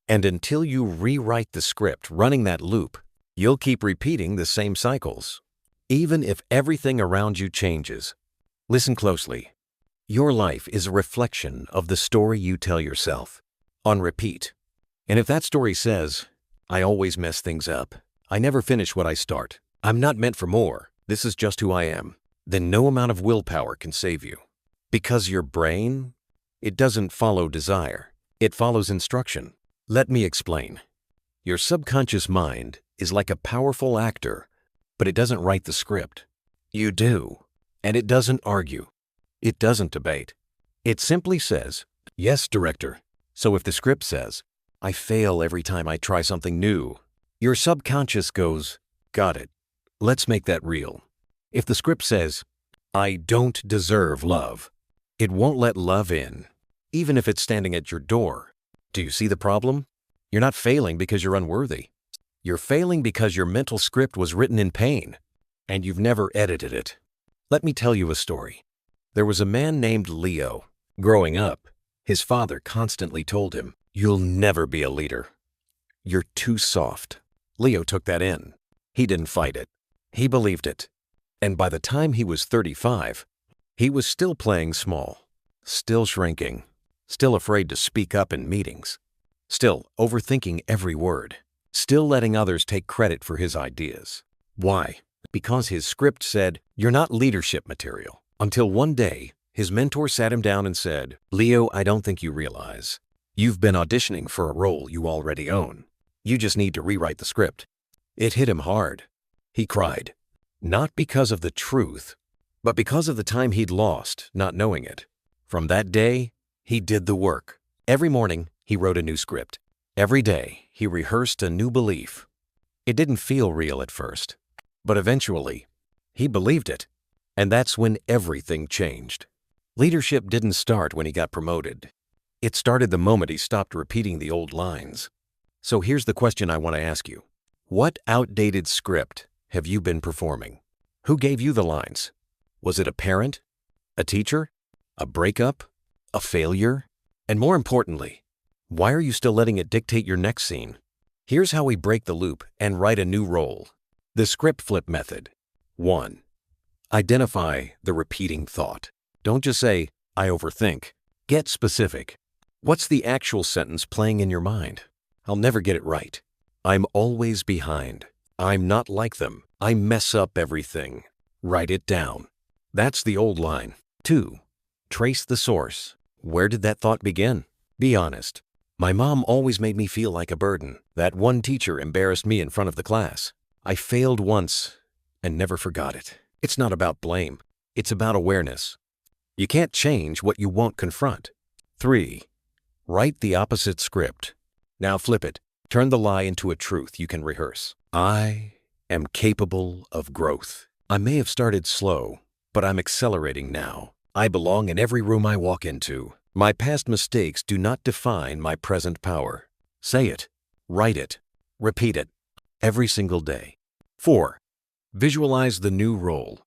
And until you rewrite the script running that loop, you'll keep repeating the same cycles, even if everything around you changes. Listen closely. Your life is a reflection of the story you tell yourself, on repeat. And if that story says, I always mess things up, I never finish what I start, I'm not meant for more, this is just who I am, then no amount of willpower can save you. Because your brain, it doesn't follow desire, it follows instruction. Let me explain. Your subconscious mind is like a powerful actor, but it doesn't write the script. You do, and it doesn't argue. It doesn't debate. It simply says, yes, director. So if the script says, I fail every time I try something new, your subconscious goes, got it. Let's make that real. If the script says, I don't deserve love, it won't let love in, even if it's standing at your door. Do you see the problem? You're not failing because you're unworthy. You're failing because your mental script was written in pain, and you've never edited it. Let me tell you a story. There was a man named Leo. Growing up, his father constantly told him, you'll never be a leader. You're too soft. Leo took that in. He didn't fight it. He believed it. And by the time he was 35, he was still playing small, still shrinking, still afraid to speak up in meetings, still overthinking every word, still letting others take credit for his ideas. Why? Because his script said, you're not leadership material. Until one day, his mentor sat him down and said, Leo, I don't think you realize. You've been auditioning for a role you already own. You just need to rewrite the script. It hit him hard. He cried, not because of the truth, but because of the time he'd lost not knowing it. From that day, he did the work. Every morning, he wrote a new script. Every day, he rehearsed a new belief. It didn't feel real at first, but eventually, he believed it. And that's when everything changed. Leadership didn't start when he got promoted. It started the moment he stopped repeating the old lines. So here's the question I want to ask you. What outdated script have you been performing? Who gave you the lines? Was it a parent? A teacher? A breakup? A failure? And more importantly, why are you still letting it dictate your next scene? Here's how we break the loop and write a new role. The script flip method. 1. Identify the repeating thought. Don't just say, I overthink. Get specific. What's the actual sentence playing in your mind? I'll never get it right. I'm always behind. I'm not like them. I mess up everything. Write it down. That's the old line. 2. Trace the source. Where did that thought begin? Be honest. My mom always made me feel like a burden. That one teacher embarrassed me in front of the class. I failed once and never forgot it. It's not about blame. It's about awareness. You can't change what you won't confront. 3. Write the opposite script. Now flip it. Turn the lie into a truth you can rehearse. I am capable of growth. I may have started slow, but I'm accelerating now. I belong in every room I walk into. My past mistakes do not define my present power. Say it, write it, repeat it, every single day. 4. Visualize the new role.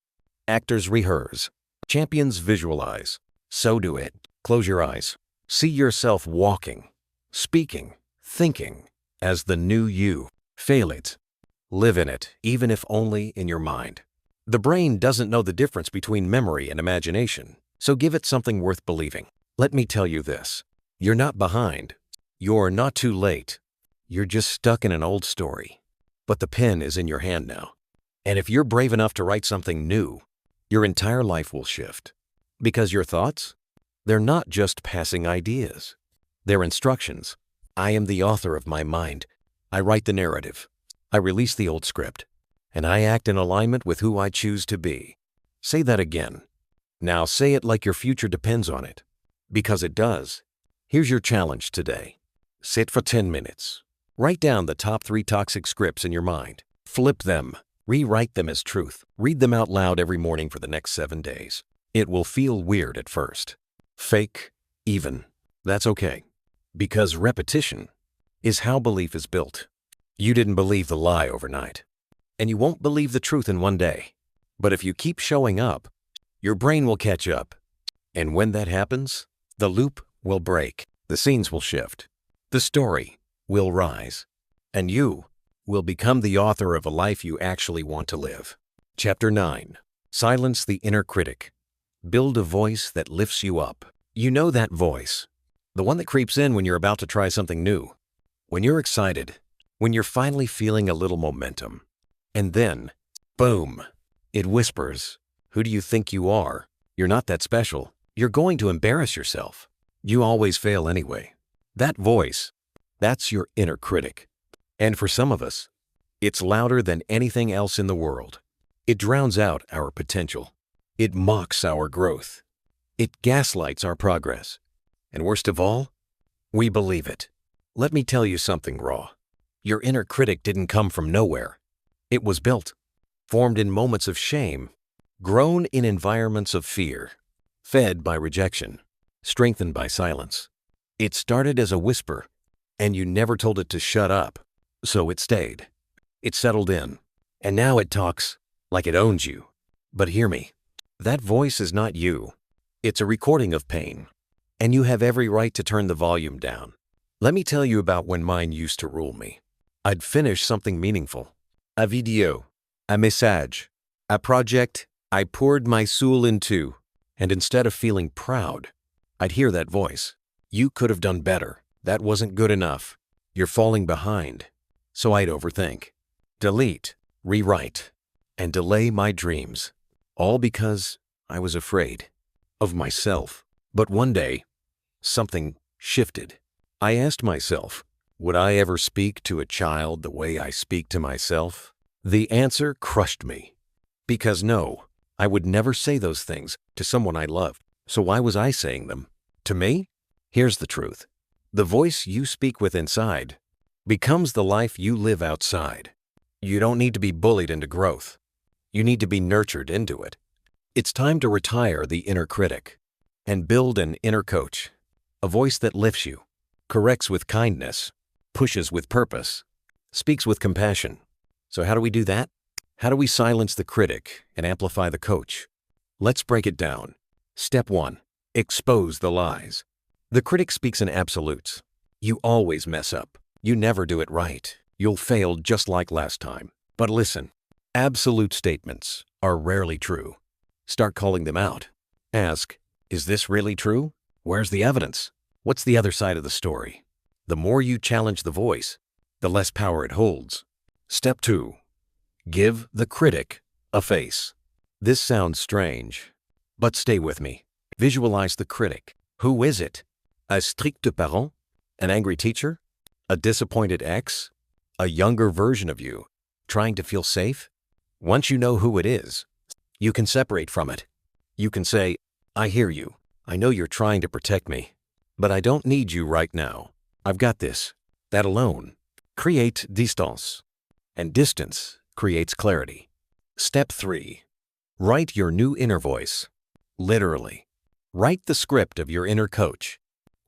Actors rehearse. Champions visualize. So do it. Close your eyes. See yourself walking, speaking, thinking as the new you. Fail it. Live in it, even if only in your mind. The brain doesn't know the difference between memory and imagination, so give it something worth believing. Let me tell you this. You're not behind. You're not too late. You're just stuck in an old story. But the pen is in your hand now. And if you're brave enough to write something new, your entire life will shift. Because your thoughts, they're not just passing ideas. They're instructions. I am the author of my mind. I write the narrative. I release the old script. And I act in alignment with who I choose to be. Say that again. Now say it like your future depends on it. Because it does. Here's your challenge today. Sit for 10 minutes. Write down the top 3 toxic scripts in your mind. Flip them. Rewrite them as truth. Read them out loud every morning for the next 7 days. It will feel weird at first. Fake, even. That's okay. Because repetition is how belief is built. You didn't believe the lie overnight. And you won't believe the truth in one day. But if you keep showing up, your brain will catch up. And when that happens, the loop will break. The scenes will shift. The story will rise. And you will become the author of a life you actually want to live. Chapter 9. Silence the inner critic. Build a voice that lifts you up. You know that voice. The one that creeps in when you're about to try something new. When you're excited. When you're finally feeling a little momentum. And then, boom, it whispers, who do you think you are? You're not that special. You're going to embarrass yourself. You always fail anyway. That voice, that's your inner critic. And for some of us, it's louder than anything else in the world. It drowns out our potential. It mocks our growth. It gaslights our progress. And worst of all, we believe it. Let me tell you something raw. Your inner critic didn't come from nowhere. It was built, formed in moments of shame, grown in environments of fear, fed by rejection, strengthened by silence. It started as a whisper, and you never told it to shut up, so it stayed. It settled in, and now it talks like it owns you. But hear me, that voice is not you. It's a recording of pain, and you have every right to turn the volume down. Let me tell you about when mine used to rule me. I'd finish something meaningful. A video, a message, a project I poured my soul into, and instead of feeling proud, I'd hear that voice. You could have done better. That wasn't good enough. You're falling behind. So I'd overthink, delete, rewrite, and delay my dreams, all because I was afraid of myself. But one day, something shifted. I asked myself, would I ever speak to a child the way I speak to myself? The answer crushed me. Because no, I would never say those things to someone I loved. So why was I saying them? To me? Here's the truth. The voice you speak with inside becomes the life you live outside. You don't need to be bullied into growth. You need to be nurtured into it. It's time to retire the inner critic and build an inner coach. A voice that lifts you, corrects with kindness, pushes with purpose, speaks with compassion. So how do we do that? How do we silence the critic and amplify the coach? Let's break it down. Step 1. Expose the lies. The critic speaks in absolutes. You always mess up. You never do it right. You'll fail just like last time. But listen, absolute statements are rarely true. Start calling them out. Ask, is this really true? Where's the evidence? What's the other side of the story? The more you challenge the voice, the less power it holds. Step 2. Give the critic a face. This sounds strange, but stay with me. Visualize the critic. Who is it? A strict parent? An angry teacher? A disappointed ex? A younger version of you, trying to feel safe? Once you know who it is, you can separate from it. You can say, I hear you. I know you're trying to protect me, but I don't need you right now. I've got this. That alone creates distance, and distance creates clarity. Step 3. Write your new inner voice. Literally. Write the script of your inner coach.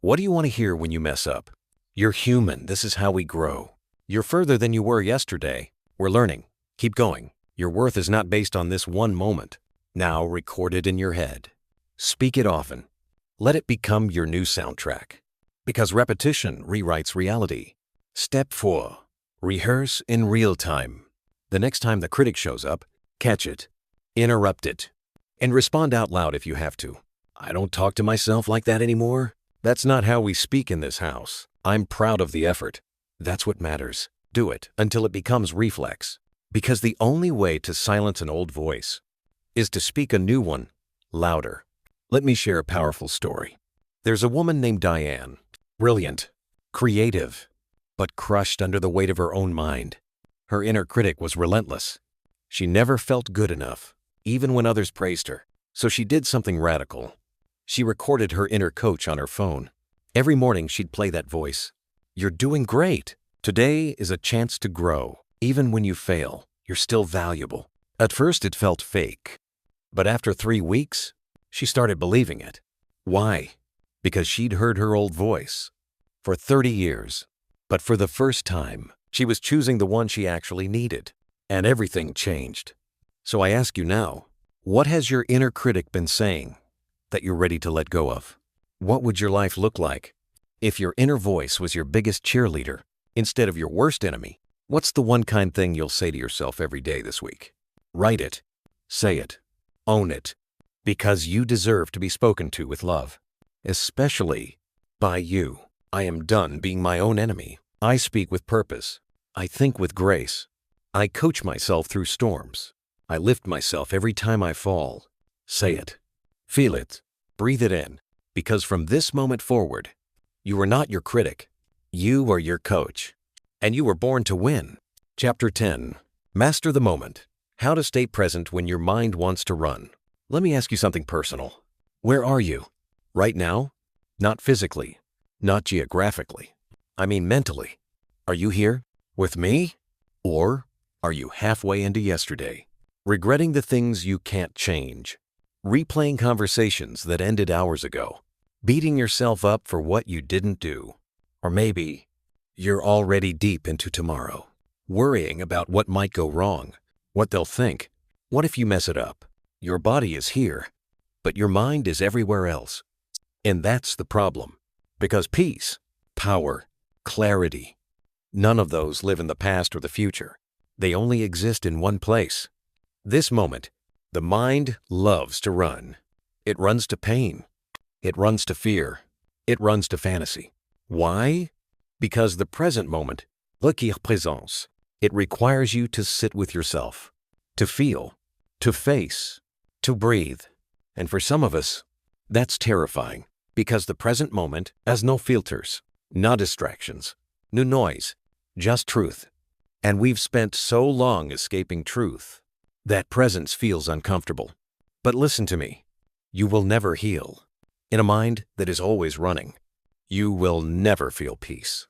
What do you want to hear when you mess up? You're human. This is how we grow. You're further than you were yesterday. We're learning. Keep going. Your worth is not based on this one moment. Now record it in your head. Speak it often. Let it become your new soundtrack. Because repetition rewrites reality. Step 4. Rehearse in real time. The next time the critic shows up, catch it, interrupt it, and respond out loud if you have to. I don't talk to myself like that anymore. That's not how we speak in this house. I'm proud of the effort. That's what matters. Do it until it becomes reflex. Because the only way to silence an old voice is to speak a new one louder. Let me share a powerful story. There's a woman named Diane. Brilliant, creative, but crushed under the weight of her own mind. Her inner critic was relentless. She never felt good enough, even when others praised her. So she did something radical. She recorded her inner coach on her phone. Every morning she'd play that voice. You're doing great. Today is a chance to grow. Even when you fail, you're still valuable. At first it felt fake, but after 3 weeks, she started believing it. Why? Because she'd heard her old voice for 30 years. But for the first time, she was choosing the one she actually needed. And everything changed. So I ask you now, what has your inner critic been saying that you're ready to let go of? What would your life look like if your inner voice was your biggest cheerleader instead of your worst enemy? What's the one kind thing you'll say to yourself every day this week? Write it, say it, own it, because you deserve to be spoken to with love, especially by you. I am done being my own enemy. I speak with purpose. I think with grace. I coach myself through storms. I lift myself every time I fall. Say it. Feel it. Breathe it in. Because from this moment forward, you are not your critic. You are your coach. And you were born to win. Chapter 10. Master the moment. How to stay present when your mind wants to run. Let me ask you something personal. Where are you? Right now? Not physically. Not geographically. I mean mentally. Are you here? With me? Or are you halfway into yesterday? Regretting the things you can't change. Replaying conversations that ended hours ago. Beating yourself up for what you didn't do. Or maybe you're already deep into tomorrow. Worrying about what might go wrong. What they'll think. What if you mess it up? Your body is here, but your mind is everywhere else. And that's the problem. Because peace, power, clarity, none of those live in the past or the future. They only exist in one place. This moment. The mind loves to run. It runs to pain. It runs to fear. It runs to fantasy. Why? Because the present moment requiert présence. It requires you to sit with yourself, to feel, to face, to breathe. And for some of us, that's terrifying because the present moment has no filters, no distractions, no noise, just truth. And we've spent so long escaping truth that presence feels uncomfortable. But listen to me. You will never heal in a mind that is always running. You will never feel peace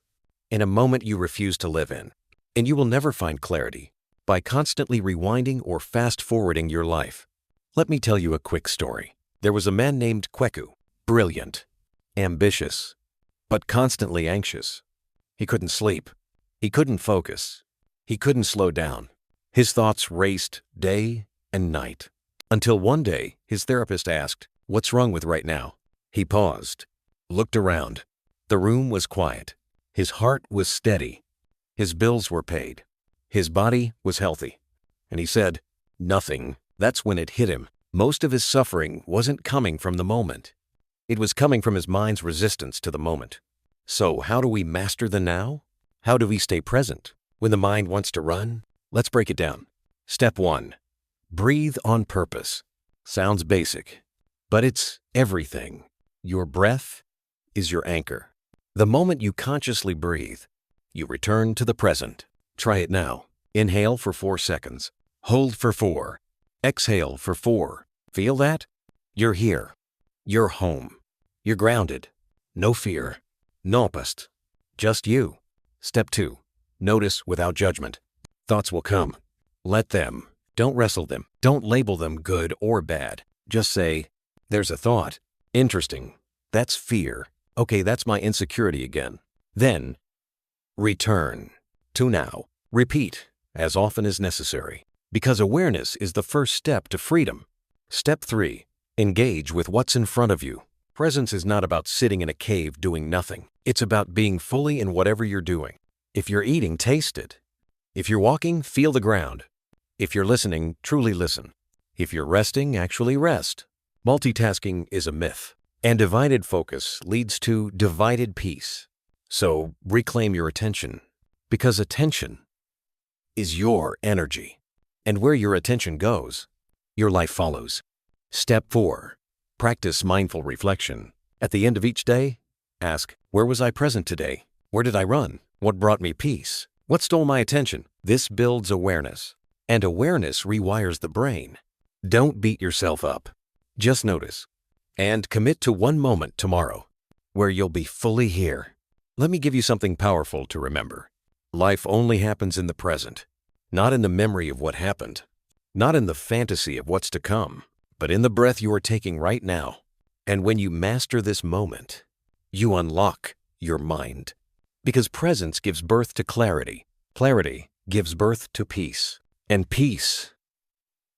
in a moment you refuse to live in. And you will never find clarity by constantly rewinding or fast-forwarding your life. Let me tell you a quick story. There was a man named Kweku. Brilliant. ambitious, but constantly anxious. He couldn't sleep. He couldn't focus. He couldn't slow down. His thoughts raced day and night. Until one day, his therapist asked, "What's wrong with right now?" He paused, looked around. The room was quiet. His heart was steady. His bills were paid. His body was healthy. And he said, "Nothing." That's when it hit him. Most of his suffering wasn't coming from the moment. It was coming from his mind's resistance to the moment. So how do we master the now? How do we stay present when the mind wants to run? Let's break it down. Step 1. Breathe on purpose. Sounds basic, but it's everything. Your breath is your anchor. The moment you consciously breathe, you return to the present. Try it now. Inhale for 4 seconds. Hold for 4. Exhale for 4. Feel that? You're here. You're home. You're grounded. No fear. No past. Just you. Step 2. Notice without judgment. Thoughts will come. Let them. Don't wrestle them. Don't label them good or bad. Just say, "There's a thought. Interesting. That's fear. Okay, that's my insecurity again." Then, return to now. Repeat as often as necessary, because awareness is the first step to freedom. Step 3. Engage with what's in front of you. Presence is not about sitting in a cave doing nothing. It's about being fully in whatever you're doing. If you're eating, taste it. If you're walking, feel the ground. If you're listening, truly listen. If you're resting, actually rest. Multitasking is a myth, and divided focus leads to divided peace. So reclaim your attention, because attention is your energy. And where your attention goes, your life follows. Step 4. Practice mindful reflection. At the end of each day, ask, where was I present today? Where did I run? What brought me peace? What stole my attention? This builds awareness, and awareness rewires the brain. Don't beat yourself up. Just notice, and commit to one moment tomorrow where you'll be fully here. Let me give you something powerful to remember. Life only happens in the present, not in the memory of what happened, not in the fantasy of what's to come, but in the breath you are taking right now. And when you master this moment, you unlock your mind. Because presence gives birth to clarity. Clarity gives birth to peace. And peace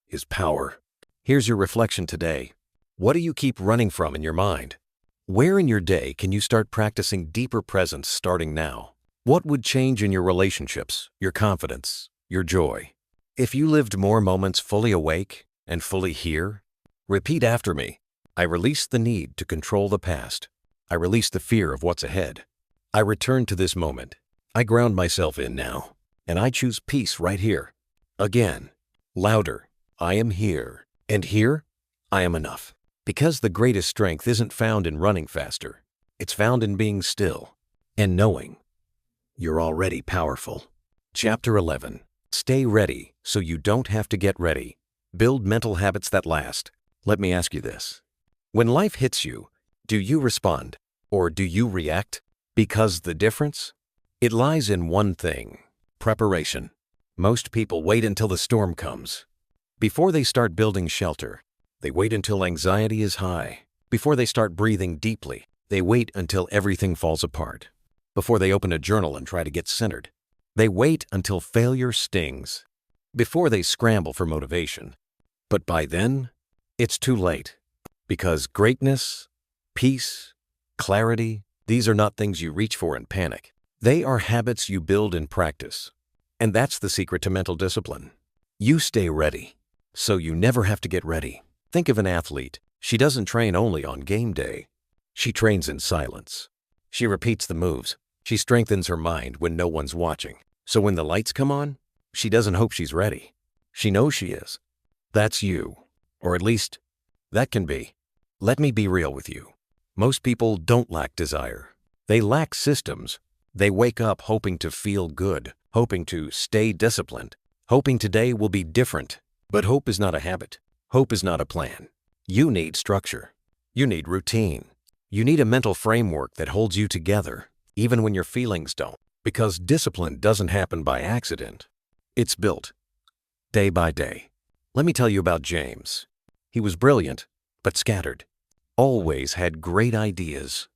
is power. Here's your reflection today. What do you keep running from in your mind? Where in your day can you start practicing deeper presence starting now? What would change in your relationships, your confidence, your joy? If you lived more moments fully awake and fully here, repeat after me. I release the need to control the past. I release the fear of what's ahead. I return to this moment. I ground myself in now, and I choose peace right here. Again, louder. I am here, and here I am enough. Because the greatest strength isn't found in running faster. It's found in being still and knowing you're already powerful. Chapter 11. Stay ready so you don't have to get ready. Build mental habits that last. Let me ask you this. When life hits you, do you respond or do you react? Because the difference? It lies in one thing: preparation. Most people wait until the storm comes. Before they start building shelter, they wait until anxiety is high. Before they start breathing deeply, they wait until everything falls apart. Before they open a journal and try to get centered, they wait until failure stings. Before they scramble for motivation. But by then, it's too late. Because greatness, peace, clarity, these are not things you reach for in panic. They are habits you build in practice. And that's the secret to mental discipline. You stay ready, so you never have to get ready. Think of an athlete. She doesn't train only on game day. She trains in silence. She repeats the moves. She strengthens her mind when no one's watching. So when the lights come on, she doesn't hope she's ready. She knows she is. That's you. Or at least, that can be. Let me be real with you. Most people don't lack desire. They lack systems. They wake up hoping to feel good, hoping to stay disciplined, hoping today will be different. But hope is not a habit. Hope is not a plan. You need structure. You need routine. You need a mental framework that holds you together, even when your feelings don't. Because discipline doesn't happen by accident. It's built day by day. Let me tell you about James. He was brilliant, but scattered. Always had great ideas,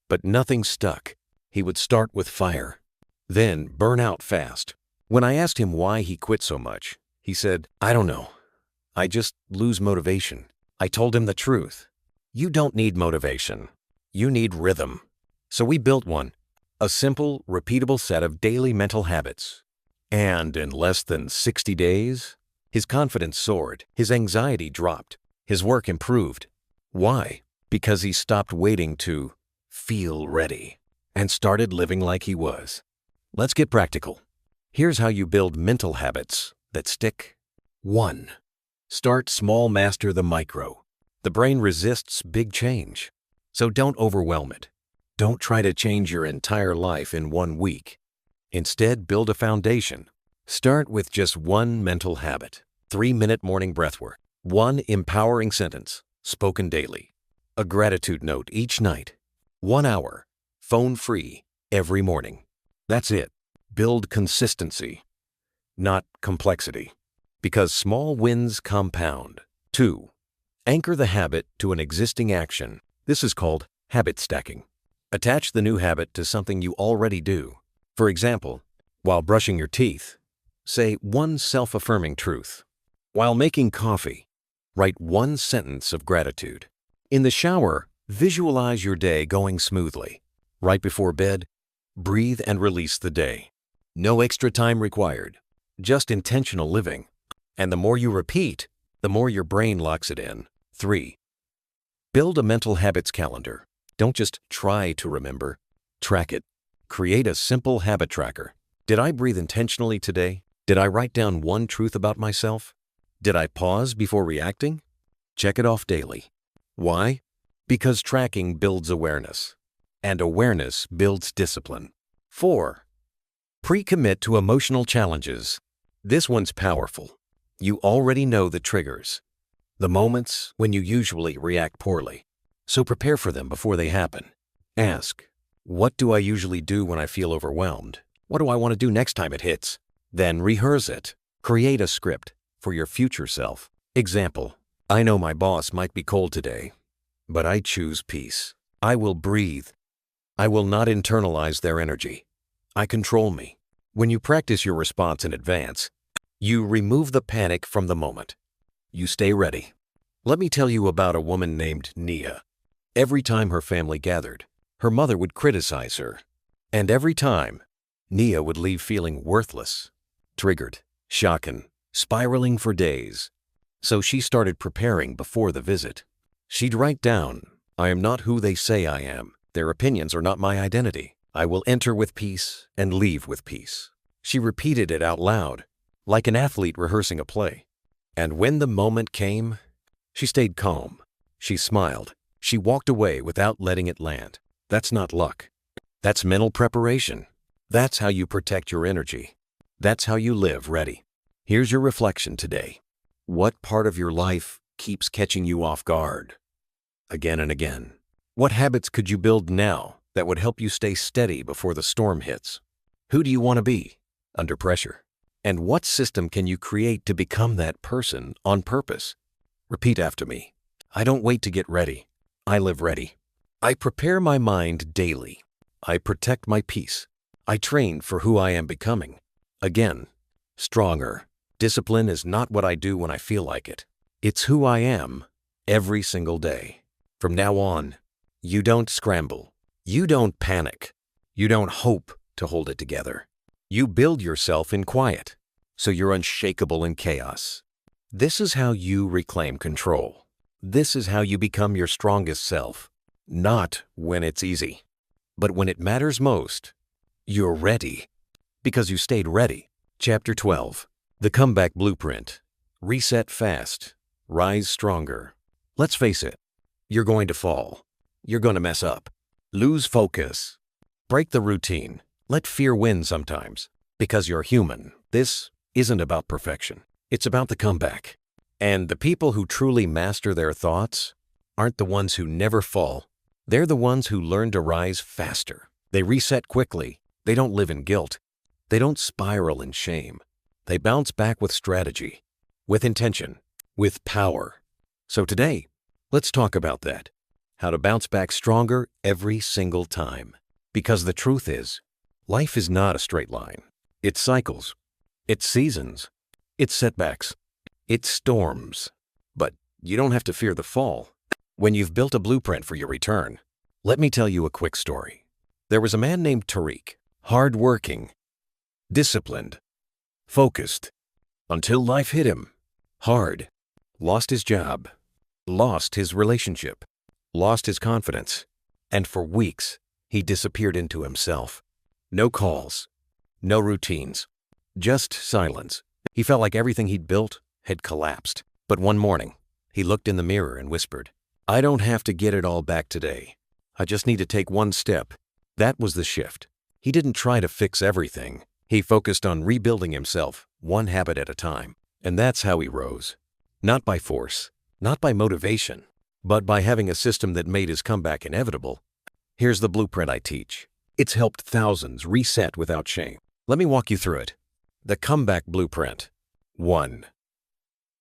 But nothing stuck. He would start with fire, then burn out fast. When I asked him why he quit so much, he said, "I don't know. I just lose motivation." I told him the truth. You don't need motivation. You need rhythm. So we built one, a simple, repeatable set of daily mental habits. And in less than 60 days, his confidence soared, his anxiety dropped, his work improved. Why? Because he stopped waiting to feel ready and started living like he was. Let's get practical. Here's how you build mental habits that stick. 1. Start small, master the micro. The brain resists big change, so don't overwhelm it. Don't try to change your entire life in 1 week. Instead, build a foundation. Start with just one mental habit. 3-minute morning breathwork. 1 empowering sentence, spoken daily. A gratitude note each night. 1 hour, phone-free, every morning. That's it. Build consistency, not complexity, because small wins compound. 2. Anchor the habit to an existing action. This is called habit stacking. Attach the new habit to something you already do. For example, while brushing your teeth, say 1 self-affirming truth. While making coffee, write 1 sentence of gratitude. In the shower, visualize your day going smoothly. Right before bed, breathe and release the day. No extra time required, just intentional living. And the more you repeat, the more your brain locks it in. 3. Build a mental habits calendar. Don't just try to remember, track it. Create a simple habit tracker. Did I breathe intentionally today? Did I write down 1 truth about myself? Did I pause before reacting? Check it off daily. Why? Because tracking builds awareness, and awareness builds discipline. 4. Pre-commit to emotional challenges. This one's powerful. You already know the triggers, the moments when you usually react poorly. So prepare for them before they happen. Ask, what do I usually do when I feel overwhelmed? What do I want to do next time it hits? Then rehearse it. Create a script for your future self. Example, I know my boss might be cold today, but I choose peace. I will breathe. I will not internalize their energy. I control me. When you practice your response in advance, you remove the panic from the moment. You stay ready. Let me tell you about a woman named Nia. Every time her family gathered, her mother would criticize her. And every time, Nia would leave feeling worthless, triggered, shocking, spiraling for days. So she started preparing before the visit. She'd write down, I am not who they say I am. Their opinions are not my identity. I will enter with peace and leave with peace. She repeated it out loud, like an athlete rehearsing a play. And when the moment came, she stayed calm. She smiled. She walked away without letting it land. That's not luck. That's mental preparation. That's how you protect your energy. That's how you live ready. Here's your reflection today. What part of your life keeps catching you off guard? Again and again. What habits could you build now that would help you stay steady before the storm hits? Who do you want to be under pressure? And what system can you create to become that person on purpose? Repeat after me. I don't wait to get ready. I live ready. I prepare my mind daily. I protect my peace. I train for who I am becoming. Again, stronger. Discipline is not what I do when I feel like it. It's who I am every single day. From now on, you don't scramble. You don't panic. You don't hope to hold it together. You build yourself in quiet, so you're unshakable in chaos. This is how you reclaim control. This is how you become your strongest self. Not when it's easy, but when it matters most. You're ready, because you stayed ready. Chapter 12. The Comeback Blueprint. Reset fast. Rise stronger. Let's face it. You're going to fall. You're going to mess up. Lose focus. Break the routine. Let fear win sometimes, because you're human. This isn't about perfection. It's about the comeback. And the people who truly master their thoughts aren't the ones who never fall. They're the ones who learn to rise faster. They reset quickly. They don't live in guilt. They don't spiral in shame. They bounce back with strategy, with intention, with power. So today, let's talk about that. how to bounce back stronger every single time. Because the truth is, life is not a straight line. It's cycles, it's seasons, it's setbacks, it's storms. But you don't have to fear the fall when you've built a blueprint for your return. Let me tell you a quick story. There was a man named Tariq, hard-working, disciplined, focused, until life hit him hard. Lost his job, lost his relationship, lost his confidence, and for weeks, he disappeared into himself. No calls, no routines, just silence. He felt like everything he'd built had collapsed. But one morning, he looked in the mirror and whispered, "I don't have to get it all back today. I just need to take one step." That was the shift. He didn't try to fix everything. He focused on rebuilding himself, one habit at a time. And that's how he rose. Not by force, not by motivation, but by having a system that made his comeback inevitable. Here's the blueprint I teach. It's helped thousands reset without shame. Let me walk you through it. The comeback blueprint. 1.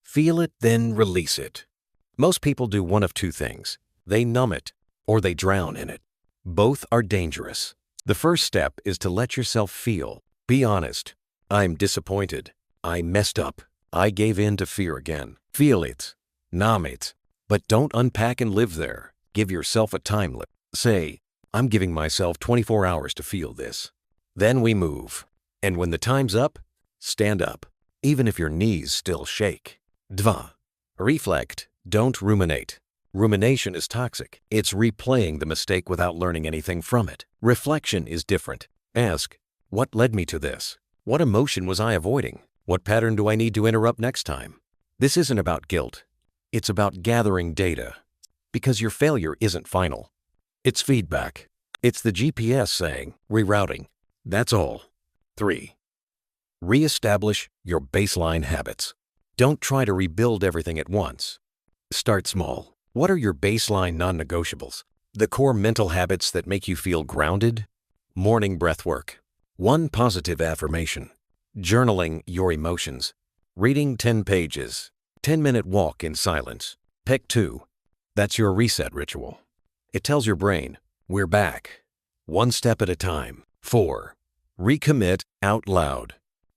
Feel it, then release it. Most people do one of two things. They numb it, or they drown in it. Both are dangerous. The first step is to let yourself feel. Be honest. I'm disappointed. I messed up. I gave in to fear again. Feel it. Numb it. But don't unpack and live there. Give yourself a time limit. Say, I'm giving myself 24 hours to feel this. Then we move. And when the time's up, stand up, even if your knees still shake. 2. Reflect. Don't ruminate. Rumination is toxic. It's replaying the mistake without learning anything from it. Reflection is different. Ask, what led me to this? What emotion was I avoiding? What pattern do I need to interrupt next time? This isn't about guilt. It's about gathering data. Because your failure isn't final. It's feedback. It's the GPS saying, rerouting. That's all. 3. Reestablish your baseline habits. Don't try to rebuild everything at once. Start small. What are your baseline non-negotiables? The core mental habits that make you feel grounded? Morning breath work. 1 positive affirmation. Journaling your emotions. Reading 10 pages. 10-minute walk in silence. Pick 2. That's your reset ritual. It tells your brain, we're back. 1 step at a time. 4. Recommit out loud.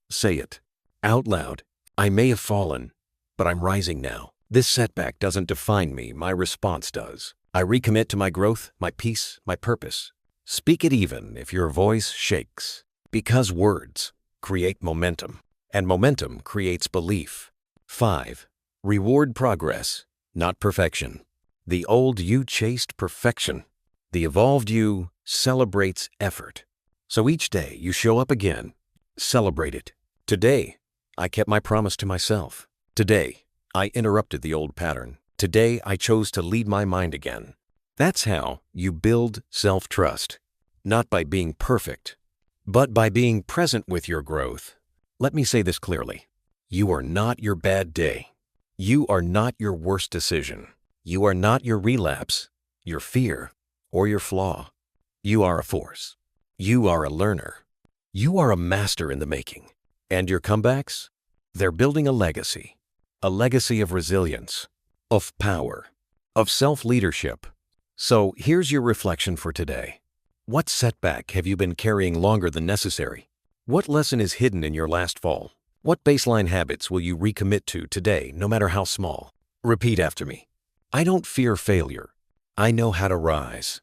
Say it out loud. I may have fallen, but I'm rising now. This setback doesn't define me, my response does. I recommit to my growth, my peace, my purpose. Speak it even if your voice shakes. Because words create momentum, and momentum creates belief. 5. Reward progress, not perfection. The old you chased perfection. The evolved you celebrates effort. So each day you show up again, celebrate it. Today, I kept my promise to myself. Today, I interrupted the old pattern. Today, I chose to lead my mind again. That's how you build self-trust. Not by being perfect, but by being present with your growth. Let me say this clearly. You are not your bad day. You are not your worst decision. You are not your relapse, your fear, or your flaw. You are a force. You are a learner. You are a master in the making. And your comebacks? They're building a legacy of resilience, of power, of self-leadership. So here's your reflection for today. What setback have you been carrying longer than necessary? What lesson is hidden in your last fall? What baseline habits will you recommit to today, no matter how small? Repeat after me. I don't fear failure. I know how to rise.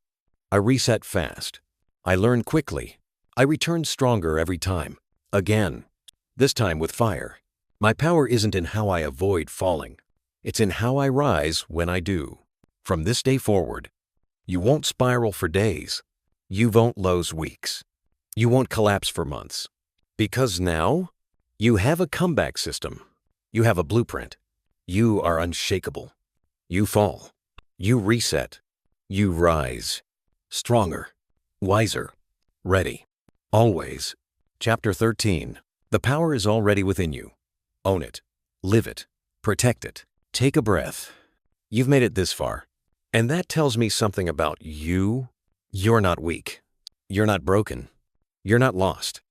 I reset fast. I learn quickly. I return stronger every time. Again. This time with fire. My power isn't in how I avoid falling. It's in how I rise when I do. From this day forward, you won't spiral for days. You won't lose weeks. You won't collapse for months. Because now, you have a comeback system. You have a blueprint. You are unshakable. You fall. You reset. You rise. Stronger. Wiser. Ready. Always. Chapter 13. The power is already within you. Own it. Live it. Protect it. Take a breath. You've made it this far. And that tells me something about you. You're not weak. You're not broken. You're not lost.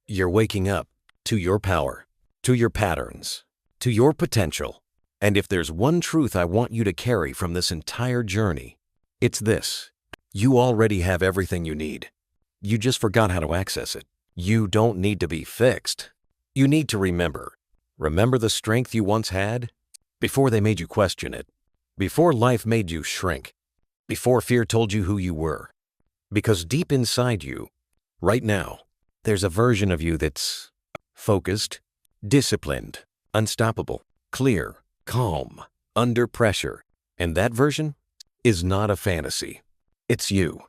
You're waking up to your power, to your patterns, to your potential. And if there's one truth I want you to carry from this entire journey, It's this. You already have everything you need. You just forgot how to access it. You don't need to be fixed. You need to remember. Remember the strength you once had? Before they made you question it. Before life made you shrink. Before fear told you who you were. Because deep inside you, right now, there's a version of you that's focused, disciplined, unstoppable, clear, calm, under pressure. And that version is not a fantasy. It's you,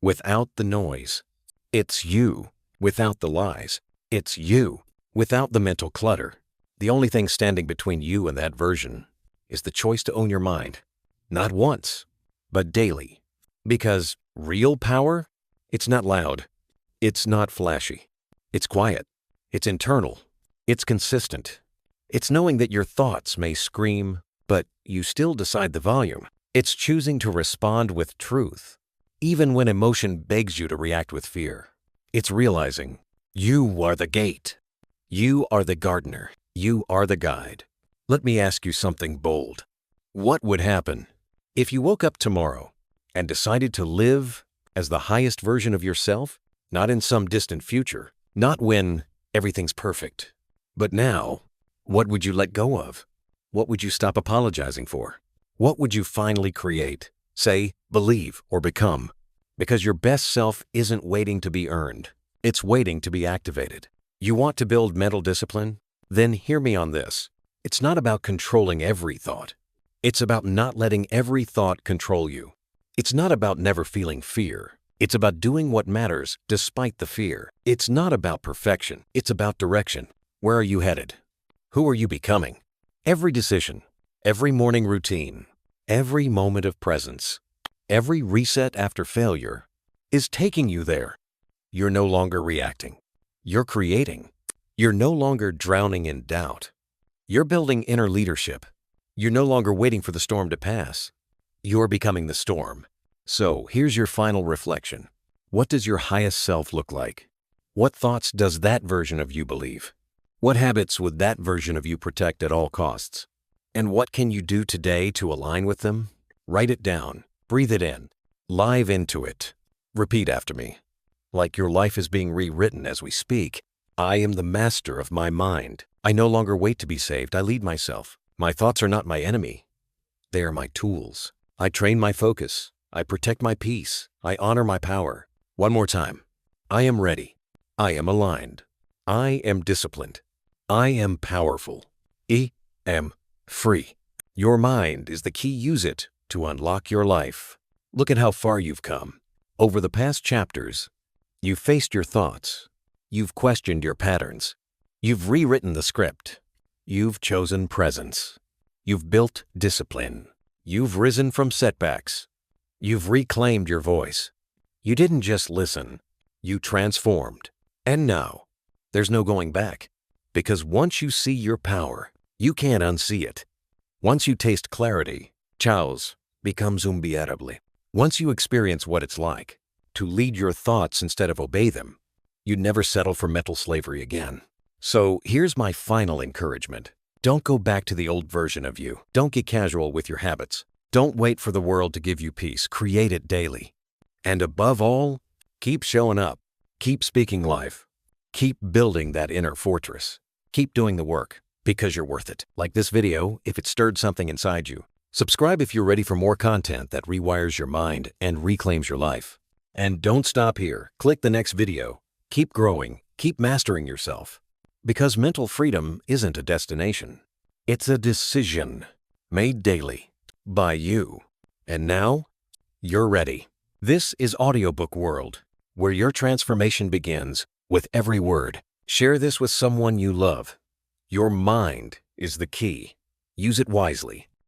without the noise. It's you, without the lies. It's you, without the mental clutter. The only thing standing between you and that version is the choice to own your mind. Not once, but daily. Because real power, it's not loud. It's not flashy. It's quiet. It's internal. It's consistent. It's knowing that your thoughts may scream, but you still decide the volume. It's choosing to respond with truth, even when emotion begs you to react with fear. It's realizing you are the gate. You are the gardener. You are the guide. Let me ask you something bold. What would happen if you woke up tomorrow and decided to live as the highest version of yourself? Not in some distant future, not when everything's perfect, but now. What would you let go of? What would you stop apologizing for? What would you finally create, say, believe, or become? Because your best self isn't waiting to be earned. It's waiting to be activated. You want to build mental discipline? Then hear me on this. It's not about controlling every thought. It's about not letting every thought control you. It's not about never feeling fear. It's about doing what matters despite the fear. It's not about perfection. It's about direction. Where are you headed? Who are you becoming? Every decision, every morning routine, every moment of presence, every reset after failure is taking you there. You're no longer reacting. You're creating. You're no longer drowning in doubt. You're building inner leadership. You're no longer waiting for the storm to pass. You're becoming the storm. So here's your final reflection. What does your highest self look like? What thoughts does that version of you believe? What habits would that version of you protect at all costs? And what can you do today to align with them? Write it down. Breathe it in. Live into it. Repeat after me. Like your life is being rewritten as we speak. I am the master of my mind. I no longer wait to be saved. I lead myself. My thoughts are not my enemy. They are my tools. I train my focus. I protect my peace. I honor my power. One more time. I am ready. I am aligned. I am disciplined. I am powerful. I am free. Your mind is the key. Use it to unlock your life. Look at how far you've come. Over the past chapters, you've faced your thoughts. You've questioned your patterns. You've rewritten the script. You've chosen presence. You've built discipline. You've risen from setbacks. You've reclaimed your voice. You didn't just listen. You transformed. And now, there's no going back. Because once you see your power, you can't unsee it. Once you taste clarity, chaos becomes unbearable. Once you experience what it's like to lead your thoughts instead of obey them, you'd never settle for mental slavery again. So here's my final encouragement. Don't go back to the old version of you. Don't get casual with your habits. Don't wait for the world to give you peace. Create it daily. And above all, keep showing up. Keep speaking life. Keep building that inner fortress. Keep doing the work because you're worth it. Like this video if it stirred something inside you. Subscribe if you're ready for more content that rewires your mind and reclaims your life. And don't stop here. Click the next video. Keep growing. Keep mastering yourself. Because mental freedom isn't a destination. It's a decision made daily by you. And now, you're ready. This is Audiobook World, where your transformation begins with every word. Share this with someone you love. Your mind is the key. Use it wisely.